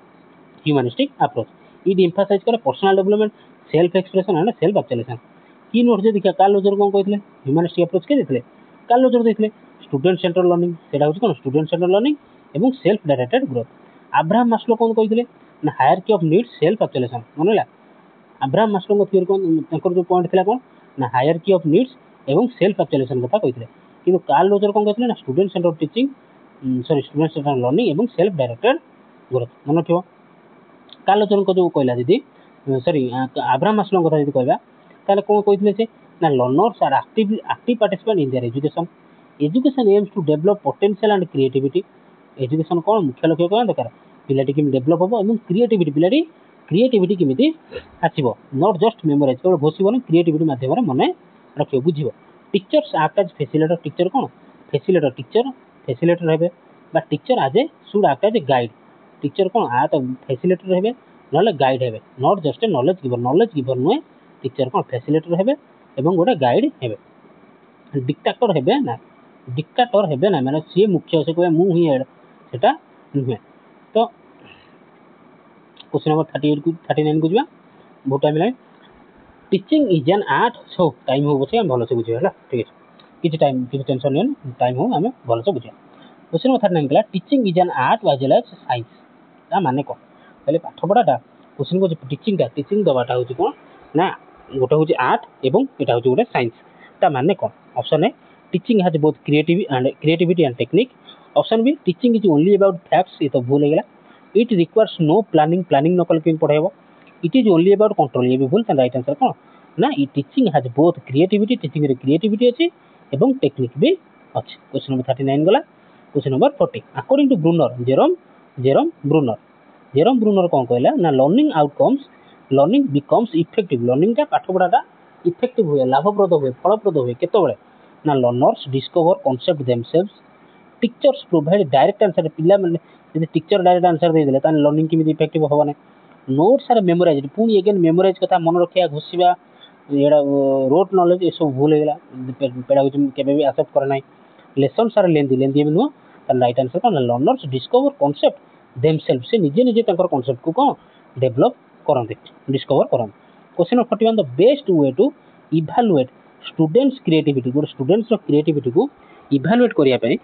Speaker 1: ह्यूमनिस्टिक अप्रोच इट एम्फासाइज करे personal development self expression and self actualization की नोट जे देखा कार्ल रोजर कोन कहथिले ह्यूमनिस्टिक अप्रोच के देथिले कार्ल रोजर देथिले स्टूडेंट सेंटर लर्निंग सेटा होछि कोन स्टूडेंट सेंटर लर्निंग एवं self directed growth Abraham Maslow कोन कहथिले ना hierarchy of needs self actualization मनला अब्राहम मास्लो को थ्योरी कोन तंकर जो पॉइंट थिला कोन ना हायरार्की ऑफ नीड्स एवं सेल्फ एक्चुअलाइजेशन कथा कहथिले किंतु कार्ल रोजर कोन कहथिले ना student centre teaching student centre learning एवं सेल्फ डायरेक्टेड ग्रोथ मन थियो कार्ल रोजर को जो कहला दीदी अब्राहम मास्लो कथा यदि कहबा ताले कोन कहथिले से ना learners are active participant in their education aims to develop potential and creativity education कोन मुख्य लक्ष्य कोन दरकार पिलाटी किम डेवलप हो एवं क्रिएटिविटी पिलाटी क्रिएटिविटी किमिति आसीबो नॉट जस्ट मेमोराइज केवल घोषिबो क्रिएटिविटी माध्यम रे मने रखियो बुझिबो teachers act as facilitator teacher कोन फैसिलिटेटर हेबे बा teacher as a should act as a guide teacher कोन आ त फैसिलिटेटर हेबे नले गाइड हेबे not just a knowledge giver नुए टीचर कोन फैसिलिटेटर हेबे एवं गोटे गाइड हेबे डिक्टेटर हेबे ना माने सी मुख्य से कोए मु ही हेड सेटा नुहे तो क्वेश्चन नंबर 38 को 39 को जिबा बहुत time line teaching is an art so time हो बसे हम भलो से बुझियो हला ठीक है किछ टाइम किछ टेंशन नै टाइम हो हमें भलो से बुझियो क्वेश्चन नंबर 39 कला teaching is an art as well as science ता माने को पहले पाठ पढ़ाटा क्वेश्चन को टीचिंग दबाटा होची कोन ना गोटे होची आर्ट एवं एटा होची गोटे साइंस ता माने कोन ऑप्शन है teaching has both creativity and technique option be teaching is only about facts ये तो भूल गेला इट रिक्वायर्स नो प्लानिंग न कल के पढ़ाइबो it is only about control ये भी भूल ता राइट आंसर कोन ना ई teaching has both creativity teaching रे क्रिएटिविटी अछि एवं टेक्निक भी अछि क्वेश्चन नंबर 39 गला question number 40 according to Bruner Jerome Bruner कोन कहला ना लर्निंग बिकम्स इफेक्टिव लर्निंग का पाठ पढ़ाटा इफेक्टिव हुए लाभप्रद हुए फलप्रद हुए केतबेले ना learners discover concept themselves teachers provide direct answer पिला माने यदि टीचर डायरेक्ट आंसर दे देले ता लर्निंग किमि इफेक्टिव होबने नोट्स आर मेमोराइज्ड पुनी अगेन मेमोराइज कथा मन रखिया घोषिबा एडा रोट नॉलेज ए सब भूल गेला पेडागोजी केबे भी एक्सेप्ट करे नै लेसन्स आर लेंदी भी नो ता राइट आंसर कोन लर्नर्स डिस्कवर कांसेप्ट देमसेल्व्स से निजे तंकर कांसेप्ट को कोन डेवलप करंते डिस्कवर करंते question number 41 the best way to evaluate students creativity गोटे स्टूडेंट्स क्रिएटिविटी को इवैल्यूएट करिया पय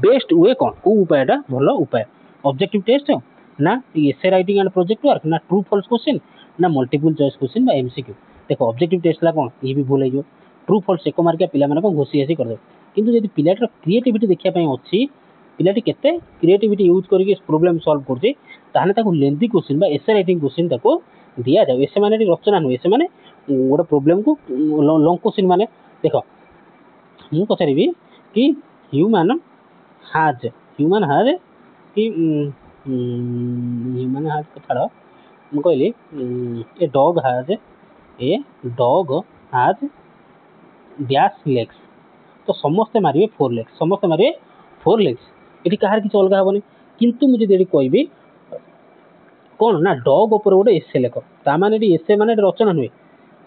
Speaker 1: बेस्ट वे कोन को उपायटा भलो उपाय ऑब्जेक्टिव टेस्ट ना essay writing and project work ना ट्रू फॉल्स क्वेश्चन ना मल्टीपल चॉइस क्वेश्चन बा एमसीक्यू देखो ऑब्जेक्टिव टेस्ट ला कोन ये भी भूल हो ट्रू फॉल्स एक मार्किया पिला माने को घोषी आसी कर दे किंतु यदि पिलाटर क्रिएटिविटी देखिया पय अछि पिलाटी केते क्रिएटिविटी यूज करके प्रॉब्लम सॉल्व करछि ताहले ताको लेंथी क्वेश्चन बा एसे राइटिंग क्वेश्चन ताको दिया जाय एसे माने रचना नु एसे माने गोटे प्रॉब्लम को लॉन्ग क्वेश्चन माने देखो मु पचारिबी कि ह्यूमन हाज कि ह्यूमन हाज को छाड़ ମୁଁ କହିଲି ଏ ଡଗ୍ ହାଜ୍ ଡ୍ୟାସ୍ ଲେଗ୍ସ। ତ ସମସ୍ତେ ମାରିବେ 4 legs, ସମସ୍ତେ ମାରିବେ 4 legs। ଏଠି କାହାର କିଛି ଅଲଗା ହେବନି। କିନ୍ତୁ ମୁଁ ଯଦି ଏଠି କହିବି କ'ଣ ନା ଡଗ୍ ଉପରେ ଗୋଟେ ଏସେ ଲେଖ, ତାମାନେ ଏଠି ଏସେ ମାନେ ଏଠି ରଚନା ନୁହେଁ,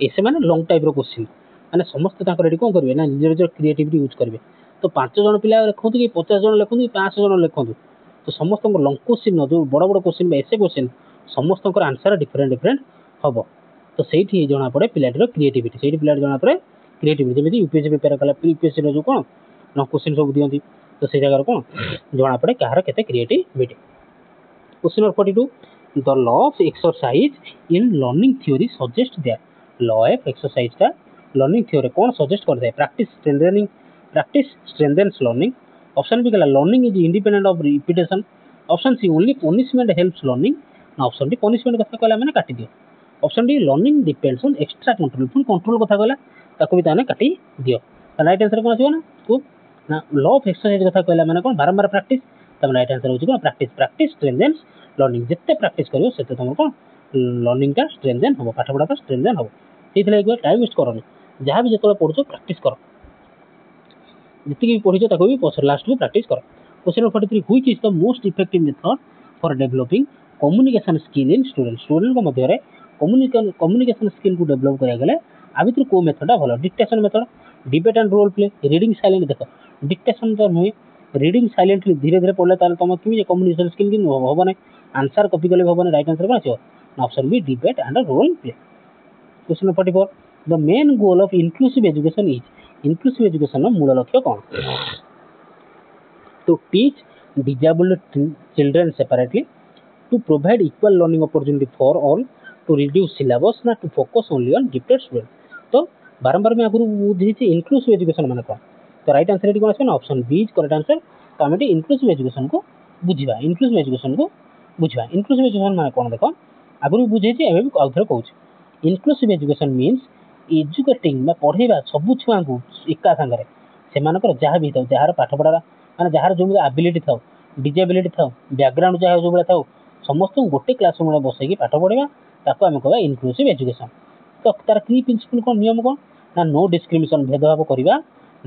Speaker 1: ଏସେ ମାନେ ଲଙ୍ଗ ଟାଇପ୍ର କୋଶ୍ଚିନ୍। ମାନେ ସମସ୍ତେ ତାଙ୍କର ଏଠି କ'ଣ କରିବେ ନା ନିଜ ନିଜର କ୍ରିଏଟିଭିଟି ୟୁଜ୍ କରିବେ। ତ 5 ଜଣ ପିଲା ଲେଖନ୍ତୁ କି 50 ଜଣ ଲେଖନ୍ତୁ କି 500 ଜଣ ଲେଖନ୍ତୁ, ତ ସମସ୍ତଙ୍କ ଲଙ୍ଗ କୋଶ୍ଚିନ୍ ଯେଉଁ ବଡ଼ ବଡ଼ କୋଶ୍ଚିନ୍ ବା ଏସେ କୋଶ୍ଚିନ୍ ସମସ୍ତଙ୍କର ଆନ୍ସର ଡିଫରେଣ୍ଟ ହେବ। ତ ସେଇଠି ଜଣାପଡ଼େ ପିଲାଟିର କ୍ରିଏଟିଭିଟି, ସେଇଠି ପିଲାଟି ଜଣାପଡ଼େ କ୍ରିଏଟିଭିଟି। ଯେମିତି ୟୁପିଏସ୍ସି ପ୍ରିପେୟାର କଲା, ୟୁପିଏସ୍ସିର ଯେଉଁ କ'ଣ ଲଙ୍ଗ କୋଶ୍ଚିନ୍ ସବୁ ଦିଅନ୍ତି, ତ ସେଇ ଜାଗାରେ କ'ଣ ଜଣାପଡ଼େ କାହାର କେତେ creativity. Question number 42, the law of exercise in learning theory suggests that law of exercise ଟା learning theory କ'ଣ suggest କରିଥାଏ? Practice strengthens learning. Option B କହିଲା learning is independent of repetition. Option C only punishment helps learning. ନା option D punishment କଥା କହିଲା ମାନେ କାଟିଦିଅ। Option D learning depends on extra control, ପୁଣି control କଥା କହିଲା ତାକୁ ବି ତାହେଲେ କାଟି ଦିଅ। ରାଇଟ୍ ଆନ୍ସର କ'ଣ ଆସିବ ନା law of exercise କଥା କହିଲା ମାନେ କ'ଣ ବାରମ୍ବାର ପ୍ରାକ୍ଟିସ୍, ତାପରେ ରାଇଟ୍ ଆନ୍ସର ହେଉଛି କ'ଣ ପ୍ରାକ୍ଟିସ୍ strengthens learning। ଯେତେ ପ୍ରାକ୍ଟିସ୍ କରିବ ସେତେ ତୁମର କ'ଣ ଲର୍ଣ୍ଣିଂଟା ଷ୍ଟ୍ରେନ୍ଥେନ୍ ହେବ, ପାଠପଢ଼ାଟା ଷ୍ଟ୍ରେନ୍ଥେନ୍ ହେବ। ସେଇଥିଲାଗି ଟାଇମ୍ ୱେଷ୍ଟ କରନି, ଯାହା ବି ଯେତେବେଳେ ପଢ଼ୁଛ ପ୍ରାକ୍ଟିସ୍ କର, ଯେତିକି ବି ପଢ଼ିଛ ତାକୁ ବି ପଛରେ ଲାଷ୍ଟକୁ ପ୍ରାକ୍ଟିସ୍ କର। Question number 43, which is the most effective method for developing communication skill in students? ଷ୍ଟୁଡେଣ୍ଟଙ୍କ ମଧ୍ୟରେ କମ୍ୟୁନିକେସନ୍ ସ୍କିଲ୍କୁ ଡେଭଲପ୍ କରିବାକୁ ଗଲେ ଆ ଭିତରୁ କେଉଁ ମେଥଡ଼ଟା ଭଲ? Dictation method, debate and role play, reading silent. ଦେଖ ଡିକ୍ଟେସନ୍ ତ ନୁହେଁ, ରିଡ଼ିଂ ସାଇଲେଣ୍ଟଲି ଧୀରେ ଧୀରେ ପଢ଼ିଲେ ତାହେଲେ ତୁମ କେମିତି କମ୍ୟୁନିକେସନ୍ ସ୍କିଲ୍ କିନ୍ତୁ ହେବ ନାହିଁ, ଆନ୍ସର କପି କଲେ ବି ହେବନି। ରାଇଟ୍ ଆନ୍ସର କ'ଣ ଆସିବ ନା option B debate and role play. Question number 44, the main goal of inclusive education is, inclusive educationର ମୂଳ ଲକ୍ଷ୍ୟ କ'ଣ? To teach disabled children separately, to provide equal learning opportunity for all, to reduce syllabus, ନା to focus only on gifted students। ତ ବାରମ୍ବାର ମୁଁ ଆଗରୁ ବୁଝେଇଛି inclusive education ମାନେ କ'ଣ। ତ ରାଇଟ୍ ଆନ୍ସର ଏଠି କ'ଣ ଆସିବ ନା option B is correct answer. ତ ଆମେ ଏଠି ଇନକ୍ଲୁସିଭ୍ ଏଜୁକେସନ୍କୁ ବୁଝିବା। ଇନକ୍ଲୁସିଭ୍ ଏଜୁକେସନ୍ ମାନେ କ'ଣ ଦେଖ, ଆଗରୁ ବୁଝେଇଛି ଏବେ ବି ଆଉଥରେ କହୁଛି। ଇନକ୍ଲୁସିଭ୍ ଏଜୁକେସନ୍ ମିନ୍ସ ଏଜୁକେଟିଂ ବା ପଢ଼େଇବା ସବୁ ଛୁଆଙ୍କୁ ଏକା ସାଙ୍ଗରେ, ସେମାନଙ୍କର ଯାହା ବି ହେଇଥାଉ, ଯାହାର ପାଠପଢ଼ା ମାନେ ଯାହାର ଯେଉଁ ଆବିଲିଟି ଥାଉ, ଡିଜେବିଲିଟି ଥାଉ, ବ୍ୟାକଗ୍ରାଉଣ୍ଡ ଯାହା ଯେଉଁଭଳିଆ ଥାଉ, ସମସ୍ତଙ୍କୁ ଗୋଟେ କ୍ଲାସ୍ ରୁମ୍ରେ ବସେଇକି ପାଠ ପଢ଼େଇବା, ତାକୁ ଆମେ କହିବା ଇନକ୍ଲୁସିଭ୍ ଏଜୁକେସନ୍। ତ ତାର କି ପ୍ରିନ୍ସିପଲ୍ କ'ଣ, ନିୟମ କ'ଣ ନା ନୋ ଡିସ୍କ୍ରିମିନେସନ୍, ଭେଦଭାବ କରିବା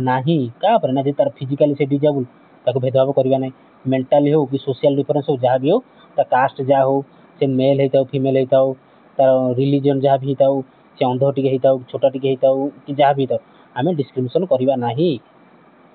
Speaker 1: ନାହିଁ। କାହା ଉପରେ ନା ଯେ ତାର ଫିଜିକାଲି ସେ ଡିଜେବୁଲ୍ ତାକୁ ଭେଦଭାବ କରିବା ନାହିଁ, ମେଣ୍ଟାଲି ହେଉ କି ସୋସିଆଲ୍ ଡିଫରେନ୍ସ ହେଉ ଯାହା ବି ହେଉ, ତା କାଷ୍ଟ ଯାହା ହେଉ, ସେ ମେଲ୍ ହେଇଥାଉ ଫିମେଲ୍ ହେଇଥାଉ, ତାର ରିଲିଜିଅନ୍ ଯାହା ବି ହେଇଥାଉ, ସେ ଅନ୍ଧ ଟିକେ ହେଇଥାଉ ଛୋଟ ଟିକେ ହେଇଥାଉ କି ଯାହା ବି ହେଇଥାଉ, ଆମେ ଡିସ୍କ୍ରିମିନେସନ୍ କରିବା ନାହିଁ।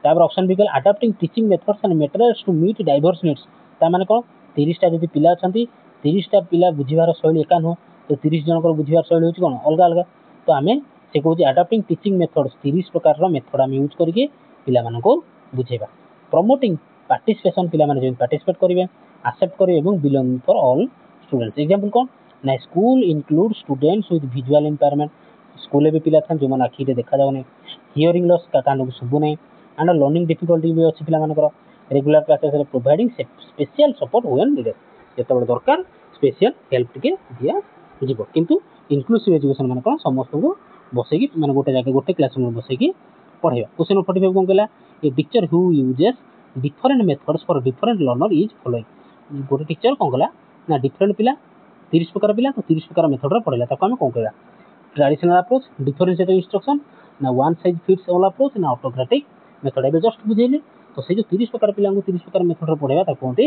Speaker 1: ତାପରେ ଅପସନ୍ ବି କହିଲେ adapting teaching methods and materials to meet diverse needs. ତାମାନେ କ'ଣ 30ଟା ଯଦି ପିଲା ଅଛନ୍ତି, 30ଟା ପିଲା ବୁଝିବାର ଶୈଳୀ ଏକା ନୁହଁ, ତ 30 ଜଣଙ୍କର ବୁଝିବାର ଶୈଳୀ ହେଉଛି କ'ଣ ଅଲଗା ଅଲଗା। ତ ଆମେ ସେ କହୁଛି ଆଡାପ୍ଟିଂ ଟିଚିଂ ମେଥଡ୍ସ, 30 ପ୍ରକାରର ମେଥଡ଼ ଆମେ ୟୁଜ୍ କରିକି ପିଲାମାନଙ୍କୁ ବୁଝେଇବା। ପ୍ରମୋଟିଂ ପାର୍ଟିସିପେସନ୍, ପିଲାମାନେ ଯେମିତି ପାର୍ଟିସିପେଟ୍ କରିବେ, ଆକ୍ସେପ୍ଟ କରିବେ ଏବଂ belonging for all students. Example କ'ଣ ନା school include students with visual impairment, ସ୍କୁଲରେ ବି ପିଲା ଥାନ୍ତି ଯେଉଁମାନେ ଆଖିରେ ଦେଖାଯାଉନି, ହିୟରିଂ ଲସ୍ କାନକୁ ଶୁଭୁ ନାହିଁ, ଆଣ୍ଡ ଲର୍ଣ୍ଣିଂ ଡିଫିକଲ୍ଟି ବି ଅଛି ପିଲାମାନଙ୍କର। ରେଗୁଲାର କ୍ଲାସେସରେ providing special support when needed, ଯେତେବେଳେ ଦରକାର ସ୍ପେସିଆଲ୍ ହେଲ୍ପ ଟିକେ ଦିଆଯିବ। କିନ୍ତୁ ଇନକ୍ଲୁସିଭ୍ ଏଜୁକେସନ୍ ମାନେ କ'ଣ ସମସ୍ତଙ୍କୁ ବସେଇକି ମାନେ ଗୋଟେ ଜାଗା ଗୋଟେ କ୍ଲାସ୍ ରୁମ୍ରେ ବସେଇକି ପଢ଼େଇବା। Question number 45 କ'ଣ କହିଲା a teacher who uses different methods for different learner is following. ଗୋଟେ ଟିଚର୍ କ'ଣ କଲା ନା ଡିଫରେଣ୍ଟ ପିଲା 30 ପ୍ରକାର ପିଲା, ତ 30 ପ୍ରକାର ମେଥଡ଼ରେ ପଢ଼େଇଲା, ତାକୁ ଆମେ କ'ଣ କହିବା? ଟ୍ରାଡିସନାଲ୍ ଆପ୍ରୋଚ୍, ଡିଫରେନ୍ସିଏଟେଡ୍ ଇନଷ୍ଟ୍ରକ୍ସନ୍, ନା one size fits all approach, ନା ଅଟୋକ୍ରାଟିକ୍ ମେଥଡ଼। ଏବେ ଜଷ୍ଟ ବୁଝେଇଲି। ତ ସେଇ ଯେଉଁ 30 ପ୍ରକାର ପିଲାଙ୍କୁ 30 ପ୍ରକାର ମେଥଡ଼ରେ ପଢ଼େଇବା ତାକୁ କୁହନ୍ତି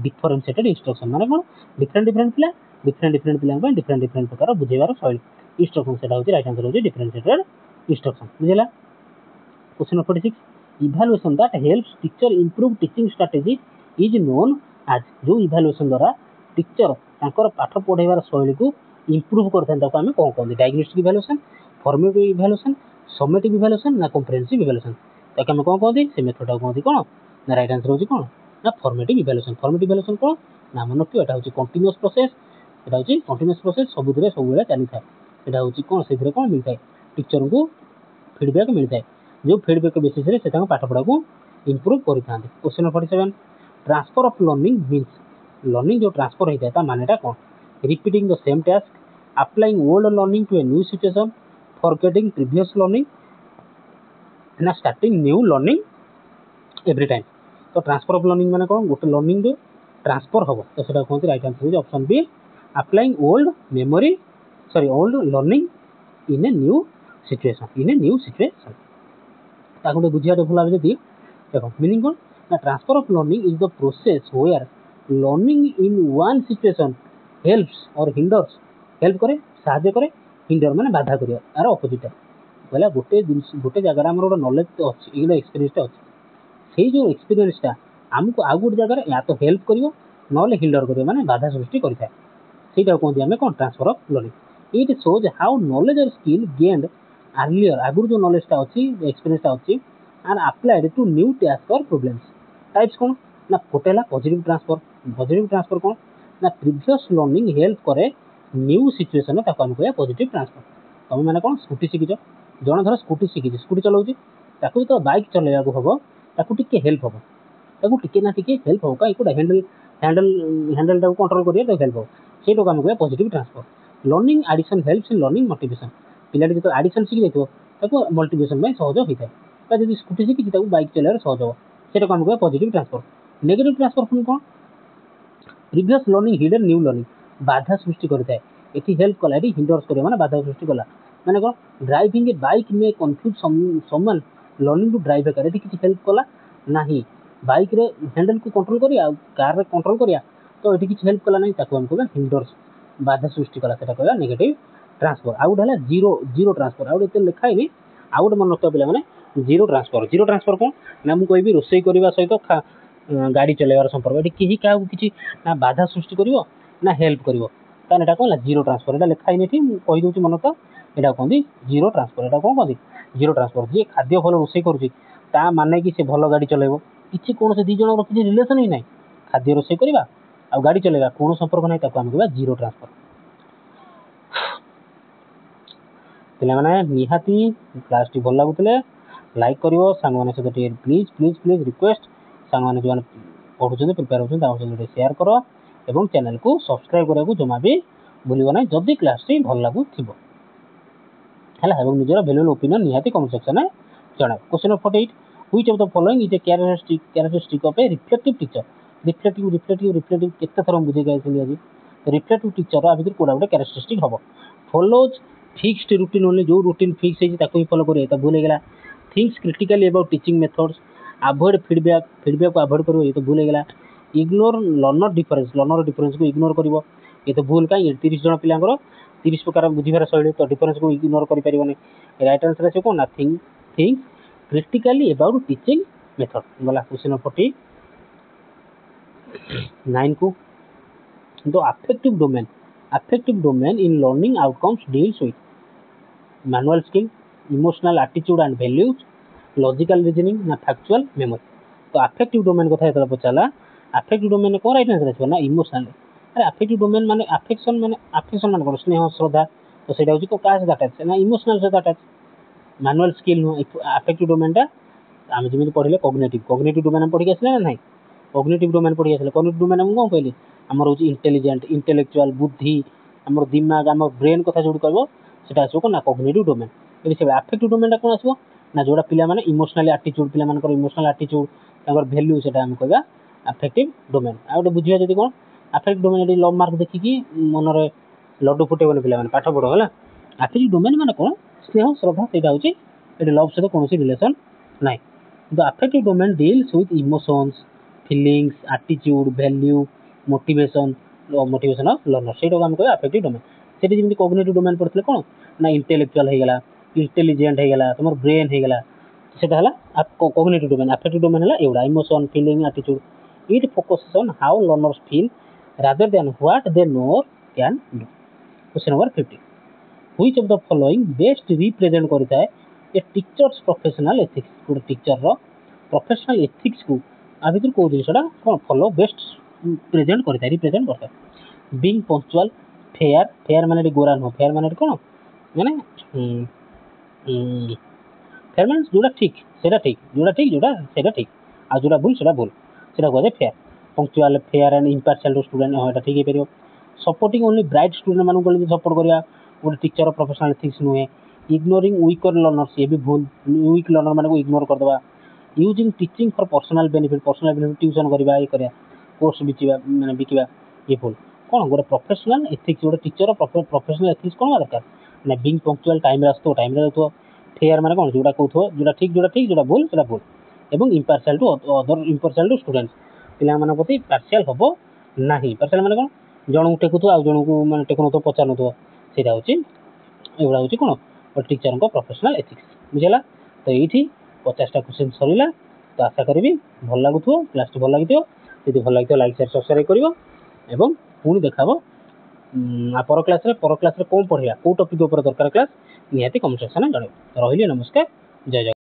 Speaker 1: ଡିଫରେନ୍ସିଏଟେଡ୍ ଇନଷ୍ଟ୍ରକ୍ସନ୍। ମାନେ କ'ଣ ଡିଫରେଣ୍ଟ ପିଲା ଡିଫରେଣ୍ଟ ପିଲାଙ୍କ ପାଇଁ ଡିଫରେଣ୍ଟ ପ୍ରକାର ବୁଝେଇବାର ଶୈଳୀ ଇନଷ୍ଟ୍ରକ୍ସନ୍, ସେଟା ହେଉଛି ରାଇଟ୍ ଆନ୍ସର ହେଉଛି ଡିଫରେନ୍ସିଏଟେଡ୍ ଇନଷ୍ଟ୍ରକ୍ସନ୍। ବୁଝିଲା? Question number 46, evaluation that helps teacher improve teaching strategy is known as। ଯେଉଁ ଇଭାଲୁଏସନ୍ ଦ୍ୱାରା ଟିଚର ତାଙ୍କର ପାଠ ପଢ଼େଇବାର ଶୈଳୀକୁ ଇମ୍ପ୍ରୁଭ୍ କରିଥାନ୍ତି ତାକୁ ଆମେ କ'ଣ କହନ୍ତି? Diagnostic evaluation, formative evaluation, summative evaluation, ନା କମ୍ପ୍ରେହେନ୍ସିଭ୍ ଇଭାଲୁଏସନ୍। ତାକୁ ଆମେ କ'ଣ କହନ୍ତି? ସେ ମେଥଡ଼ଟାକୁ କହନ୍ତି କ'ଣ ନା ରାଇଟ୍ ଆନ୍ସର ହେଉଛି କ'ଣ ନା ଫର୍ମେଟିଭ୍ ଇଭାଲୁଏସନ୍। ଫର୍ମେଟିଭ୍ ଇଭାଲୁଏସନ୍ କ'ଣ ନା ମନେ ରଖିବ, ଏଟା ହେଉଛି କଣ୍ଟିନ୍ୟୁଅସ୍ ପ୍ରୋସେସ୍, ଏଟା ହେଉଛି କଣ୍ଟିନ୍ୟୁଅସ୍ ପ୍ରୋସେସ୍, ସବୁଥିରେ ସବୁବେଳେ ଚାଲିଥାଏ। ଏଟା ହେଉଛି କ'ଣ ସେଥିରେ କ'ଣ ମିଳିଥାଏ? ଟିଚରଙ୍କୁ ଫିଡ଼ବ୍ୟାକ୍ ମିଳିଥାଏ, ଯେଉଁ ଫିଡ଼ବ୍ୟାକ୍ ବେସିସ୍ରେ ସେ ତାଙ୍କ ପାଠପଢ଼ାକୁ ଇମ୍ପ୍ରୁଭ୍ କରିଥାନ୍ତି। Question number 47, transfer of learning means, learning ଯେଉଁ ଟ୍ରାନ୍ସଫର୍ ହେଇଥାଏ ତା ମାନେଟା କ'ଣ? Repeating the same task, applying old learning to a new situation, forgetting previous learning, ନା starting new learning every time. ତ ଟ୍ରାନ୍ସଫର୍ ଅଫ୍ ଲର୍ଣ୍ଣିଂ ମାନେ କ'ଣ? ଗୋଟେ ଲର୍ଣ୍ଣିଂରୁ ट्रांसफर हम तो सेटा कहते right answer option B applying old memory old learning in a new situation ताको बुझिया भूल भाव जदि देख मीनिंग कौन ना transfer of learning is the process where learning in one situation helps or hinders help करे साहाय्य करे हिंडर माने बाधा करिया यार अपोजिट बोला गोटे जगह आम गोटे नॉलेज अच्छी ये एक्सपीरियंस अच्छी से जो एक्सपीरियंसटा आमको आउ गोटे जगह या तो हेल्प कर ना हिंडर कर माने बाधा सृष्टि करें ସେଇଟା କୁହନ୍ତି ଆମେ କ'ଣ transfer of learning it shows how knowledge or skill gained earlier ଆଗରୁ ଯେଉଁ ନଲେଜଟା ଅଛି ଏକ୍ସପିରିଏନ୍ସଟା ଅଛି and applied to new task or problems types କ'ଣ ନା ଗୋଟେ ହେଲା ପଜିଟିଭ୍ ଟ୍ରାନ୍ସଫର କ'ଣ ନା ପ୍ରିଭିୟସ୍ ଲର୍ଣ୍ଣିଂ ହେଲ୍ପ କରେ ନ୍ୟୁ ସିଚୁଏସନ୍ରେ ତାକୁ ଆମେ କହିବା ପଜିଟିଭ୍ ଟ୍ରାନ୍ସଫର ତୁମେ ମାନେ କ'ଣ ସ୍କୁଟି ଶିଖିଛ ଜଣେ ଧର ସ୍କୁଟି ଶିଖିଛି ସ୍କୁଟି ଚଲାଉଛି ତାକୁ ଯେତେବେଳେ ବାଇକ୍ ଚଲାଇବାକୁ ହେବ ତାକୁ ଟିକେ ହେଲ୍ପ ହେବ ତାକୁ ଟିକେ ନା ଟିକେ ହେଲ୍ପ ହେବ କାହିଁ କୋଉଟା ହ୍ୟାଣ୍ଡେଲଟାକୁ କଣ୍ଟ୍ରୋଲ କରିବା ତାକୁ ହେଲ୍ପ ହେବ ସେଇଟାକୁ ଆମେ କହିବା positive transfer learning addition helps in learning motivation ପିଲାଟି ଯେତେବେଳେ ଆଡ଼ିସନ୍ ଶିଖି ଯାଇଥିବ ତାକୁ ମଲ୍ଟିପ୍ଲିକେସନ୍ ପାଇଁ ସହଜ ହୋଇଥାଏ ବା ଯଦି ସ୍କୁଟି ଶିଖିଛି ତାକୁ ବାଇକ୍ ଚଲାଇବାରେ ସହଜ ହେବ ସେଇଟାକୁ ଆମେ କହିବା ପଜିଟିଭ୍ ଟ୍ରାନ୍ସଫର ନେଗେଟିଭ୍ ଟ୍ରାନ୍ସଫର ପୁଣି କ'ଣ previous learning hidden new learning ବାଧା ସୃଷ୍ଟି କରିଥାଏ ଏଠି ହେଲ୍ପ କଲା ଏଠି ହିଣ୍ଡର୍ସ କରିବା ମାନେ ବାଧା ସୃଷ୍ଟି କଲା ମାନେ କ'ଣ driving a bike may confuse someone learning to drive a car ଏଠି କିଛି ହେଲ୍ପ କଲା ନାହିଁ ବାଇକ୍ରେ ହ୍ୟାଣ୍ଡେଲକୁ କଣ୍ଟ୍ରୋଲ କରିବା ଆଉ କାର୍ରେ କଣ୍ଟ୍ରୋଲ କରିବା ତ ଏଠି କିଛି ହେଲ୍ପ କଲା ନାହିଁ ତାକୁ ଆମେ କହିବା ହିଣ୍ଡର୍ସ ବାଧା ସୃଷ୍ଟି କଲା ସେଟା କହିବା ନେଗେଟିଭ୍ ଟ୍ରାନ୍ସଫର ଆଉ ଗୋଟେ ହେଲା ଜିରୋ ଟ୍ରାନ୍ସଫର ଆଉ ଗୋଟେ ଏତେ ଲେଖା ହେଇନି ଆଉ ଗୋଟେ ମନେ ରଖିଥିବା ପିଲାମାନେ ଜିରୋ ଟ୍ରାନ୍ସଫର କ'ଣ ନା ମୁଁ କହିବି ରୋଷେଇ କରିବା ସହିତ ଗାଡ଼ି ଚଲାଇବାର ସମ୍ପର୍କ ଏଠି କେହି କାହାକୁ କିଛି ନା ବାଧା ସୃଷ୍ଟି କରିବ ନା ହେଲ୍ପ କରିବ ତାହେଲେ ଏଇଟା କ'ଣ ହେଲା ଜିରୋ ଟ୍ରାନ୍ସଫର ଏଇଟା ଲେଖା ହେଇନି ଏଠି ମୁଁ କହିଦେଉଛି ମନେ ତ ଏଇଟା କୁହନ୍ତି ଜିରୋ ଟ୍ରାନ୍ସଫର ଏଇଟା କ'ଣ କହନ୍ତି ଜିରୋ ଟ୍ରାନ୍ସଫର ଯିଏ ଖାଦ୍ୟ ଭଲ ରୋଷେଇ କରୁଛି ତା ମାନେ କି ସେ ଭଲ ଗାଡ଼ି ଚଲାଇବ କିଛି କୌଣସି ଦୁଇ ଜଣଙ୍କର କିଛି ରିଲେସନ୍ ହିଁ ନାହିଁ ଖାଦ୍ୟ ରୋଷେଇ କରିବା ଆଉ ଗାଡ଼ି ଚଲାଇବା କୌଣସି ସମ୍ପର୍କ ନାହିଁ ତାକୁ ଆମେ କହିବା ଜିରୋ ଟ୍ରାନ୍ସଫର ପିଲାମାନେ ନିହାତି କ୍ଲାସ୍ଟି ଭଲ ଲାଗୁଥିଲେ ଲାଇକ୍ କରିବ ସାଙ୍ଗମାନଙ୍କ ସହିତ ଟିକେ ପ୍ଲିଜ୍ ରିକ୍ୱେଷ୍ଟ ସାଙ୍ଗମାନେ ଯେଉଁମାନେ ପଢ଼ୁଛନ୍ତି ପ୍ରିପେୟାର ହେଉଛନ୍ତି ତାଙ୍କ ସହିତ ଟିକେ ସେୟାର କର ଏବଂ ଚ୍ୟାନେଲକୁ ସବସ୍କ୍ରାଇବ୍ କରିବାକୁ ଜମା ବି ଭୁଲିବ ନାହିଁ ଯଦି କ୍ଲାସ୍ଟି ଭଲ ଲାଗୁଥିବ ହେଲା ଏବଂ ନିଜର ଭ୍ୟାଲୁଏବଲ୍ ଓପିନିଅନ୍ ନିହାତି କମେଣ୍ଟ ସେକ୍ସନରେ ଜଣାଅ question number 48 which of the following is a characteristic of a reflective teacher reflective କେତେ ଥର ମୁଁ ବୁଝେଇକି ଆସିଲି ଆଜି ରିଫ୍ଲେକ୍ଟିଭ୍ ଟିଚର ଆ ଭିତରୁ କୋଉଟା ଗୋଟେ କ୍ୟାରେକ୍ଟରିଷ୍ଟିକ୍ ହେବ ଫଲୋଜ୍ ଫିକ୍ସଡ ରୁଟିନ୍ ଓନ୍ଲି ଯେଉଁ ରୁଟିନ୍ ଫିକ୍ସ ହେଇଛି ତାକୁ ହିଁ ଫଲୋ କରିବେ ତ ଭୁଲ ହେଇଗଲା thinks critically about teaching methods avoid feedback avoid କରିବ ଏ ତ ଭୁଲ ହେଇଗଲା ଇଗ୍ନୋର ଲର୍ଣ୍ଣର ଡିଫରେନ୍ସକୁ ଇଗ୍ନୋର କରିବ ଏ ତ ଭୁଲ କାହିଁ 30 ଜଣ ପିଲାଙ୍କର 30 ପ୍ରକାର ବୁଝିବାର ଶୈଳୀ ତ ଡିଫରେନ୍ସକୁ ଇଗ୍ନୋର କରିପାରିବନି ରାଇଟ୍ ଆନ୍ସର ଆସିବ କ'ଣ ନା ଥିଙ୍କ୍ସ critically about teaching method गला क्वेश्चन नंबर 49 को the affective domain in learning outcomes deals with manual skill emotional attitude and values logical reasoning ना factual memory तो affective domain কথা যেটা পচালা affective domain কোন রাইট आंसर আছে না ইমোশনাল আরে affective domain মানে affection মানে কোন স্নেহ শ্রদ্ধা তো সেটা হচ্ছে কোন কাজ দাটা না ইমোশনাল সহ দাটা ମ୍ୟାନୁଆଲ ସ୍କିଲ୍ ନୁହଁ ଆଫେକ୍ଟିଭ୍ ଡୋମେନ୍ଟା ଆମେ ଯେମିତି ପଢ଼ିଲେ କଗ୍ନେଟିଭ୍ ଡୋମେନ୍ ଆମେ ପଢ଼ିକି ଆସିଲେ ନା ନାହିଁ କଗ୍ନେଟିଭ୍ ଡୋମେନ୍ ପଢ଼ିକି ଆସିଲେ କଗ୍ନେଟିଭ୍ ଡୋମେନ୍ ମୁଁ କ'ଣ କହିଲି ଆମର ହେଉଛି ଇଣ୍ଟେଲେକ୍ଚୁଆଲ ବୁଦ୍ଧି ଆମର ଦିମାଗ ଆମର ବ୍ରେନ୍ କଥା ଯେଉଁଠି କହିବ ସେଇଟା ଆସିବ କ'ଣ ନା କଗ୍ନେଟିଭ୍ ଡୋମେନ୍ ଯଦି ସେଭଳି ଆଫେକ୍ଟିଭ୍ ଡୋମେନ୍ଟା କ'ଣ ଆସିବ ନା ଯେଉଁଟା ପିଲାମାନେ ଇମୋସନାଲି ଆଟିଚ୍ୟୁଡ୍ ପିଲାମାନଙ୍କର ଇମୋସନାଲ ଆଟିଚ୍ୟୁଡ୍ ତାଙ୍କର ଭ୍ୟାଲ୍ୟୁ ସେଇଟା ଆମେ କହିବା ଆଫେକ୍ଟିଭ୍ ଡୋମେନ୍ ଆଉ ଗୋଟେ ବୁଝିବା ଯଦି କ'ଣ ଆଫେକ୍ଟିଭ୍ ଡୋମେନ୍ ଏଠି ଲଭ୍ ମାର୍କ ଦେଖିକି ମନରେ ଲଡୁ ଫୁଟେଇବନି ପିଲାମାନେ ପାଠ ପଢ଼ ହେଲା ଆଫେକ୍ଟିଭ୍ ଡୋମେନ୍ ମାନେ କ'ଣ ସ୍ନେହ ଶ୍ରଦ୍ଧା ସେଇଟା ହେଉଛି ଏଠି ଲଭ୍ ସହିତ କୌଣସି ରିଲେସନ୍ ନାହିଁ the affective domain deals with emotions feelings ଆଟିଚ୍ୟୁଡ୍ ଭ୍ୟାଲ୍ୟୁ ମୋଟିଭେସନ୍ ଅଫ୍ ଲର୍ଣ୍ଣର ସେଇଟାକୁ ଆମେ କହିବା ଆଫେକ୍ଟିଭ୍ ଡୋମେନ୍ ସେଠି ଯେମିତି କଗ୍ନେଟିଭ୍ ଡୋମେନ୍ ପଢ଼ିଥିଲେ କ'ଣ ନା ଇଣ୍ଟେଲେକ୍ଚୁଆଲ୍ ହେଇଗଲା ଇଣ୍ଟେଲିଜେଣ୍ଟ ହେଇଗଲା ତୁମର ବ୍ରେନ୍ ହେଇଗଲା ସେଇଟା ହେଲା କଗ୍ନେଟିଭ୍ ଡୋମେନ୍ ଆଫେକ୍ଟିଭ୍ ଡୋମେନ୍ ହେଲା ଏଗୁଡ଼ା ଇମୋସନ୍ ଫିଲିଂ ଆଟିଚ୍ୟୁଡ୍ it focuses on how learners feel rather than what they know can do question number 50 which of the following best represent କରିଥାଏ ए टीचर्स प्रोफेशनल एथिक्स गोटे टीचर प्रोफेशनल एथिक्स को आ भर कौ जिनसा कौन फॉलो बेस्ट रिप्रेजेंट करता है being punctual fair माने गोरा नुह फेयर माने कौन माने फेयर माने जोड़ा ठीक जोड़ा भूल से भूल से कहते fair punctual fair and impartial student हाँ ठीक है पार सपोर्टिंग ओनली ब्राइट स्टूडेंट मानक सपोर्ट करा गोटे टीचर प्रोफेशनल एथिक्स नुहे इग्नोरिंग वीकर लर्नर्स ये भी भूल वीक लर्नर माने को इग्नोर करदे using teaching for personal benefit tuition करवा ये करा କୋର୍ସ ବିକିବା ଇଏ ଭୁଲ। କ'ଣ ଗୋଟେ ପ୍ରଫେସନାଲ୍ ଏଥିକ୍ସ, ଗୋଟେ ଟିଚର ପ୍ରଫେସନାଲ୍ ଏଥିକ୍ସ କ'ଣ ଦରକାର ନା ବିଙ୍ଗ ପଙ୍କ୍ଚୁଆଲ, ଟାଇମ୍ରେ ଆସୁଥିବ, ଟାଇମ୍ରେ ଯାଉଥିବ। ଫେୟାର ମାନେ କ'ଣ ଯେଉଁଟା କହୁଥିବ ଯେଉଁଟା ଠିକ୍ ଯେଉଁଟା ଭୁଲ ସେଇଟା ଭୁଲ। ଏବଂ ଇମ୍ପାର୍ସିଆଲ ଟୁ ଷ୍ଟୁଡେଣ୍ଟ, ପିଲାମାନଙ୍କ ପ୍ରତି ପାର୍ସିଆଲ ହେବ ନାହିଁ। ପାର୍ସିଆଲ ମାନେ କ'ଣ ଜଣଙ୍କୁ ଟେକୁଥିବ ଆଉ ଜଣଙ୍କୁ ମାନେ ଟେକୁନଥିବ, ପଚାରୁନଥିବ, ସେଇଟା ହେଉଛି ଏଗୁଡ଼ା ହେଉଛି କ'ଣ ଗୋଟେ ଟିଚରଙ୍କ ପ୍ରଫେସନାଲ୍ ଏଥିକ୍ସ। ବୁଝିଲା? ତ ଏଇଠି 50ଟା କ୍ୱେଶ୍ଚିନ୍ ସରିଲା। ତ ଆଶା କରିବି ଭଲ ଲାଗୁଥିବ, କ୍ଲାସ୍ଟି ଭଲ ଲାଗିଥିବ। ଯଦି ଭଲ ଲାଗିଥିବ ଲାଇକ୍ ସେୟାର ସବସ୍କ୍ରାଇବ୍ କରିବ ଏବଂ ପୁଣି ଦେଖାହେବ ପର କ୍ଲାସ୍ରେ କ'ଣ ପଢ଼ିବା, କେଉଁ ଟପିକ୍ ଉପରେ ଦରକାର କ୍ଲାସ୍ ନିହାତି କମେଣ୍ଟ ସେକ୍ସନ୍ରେ ଜଣାଇବ। ରହିଲି, ନମସ୍କାର, ଜୟ ଜଗନ୍ନାଥ।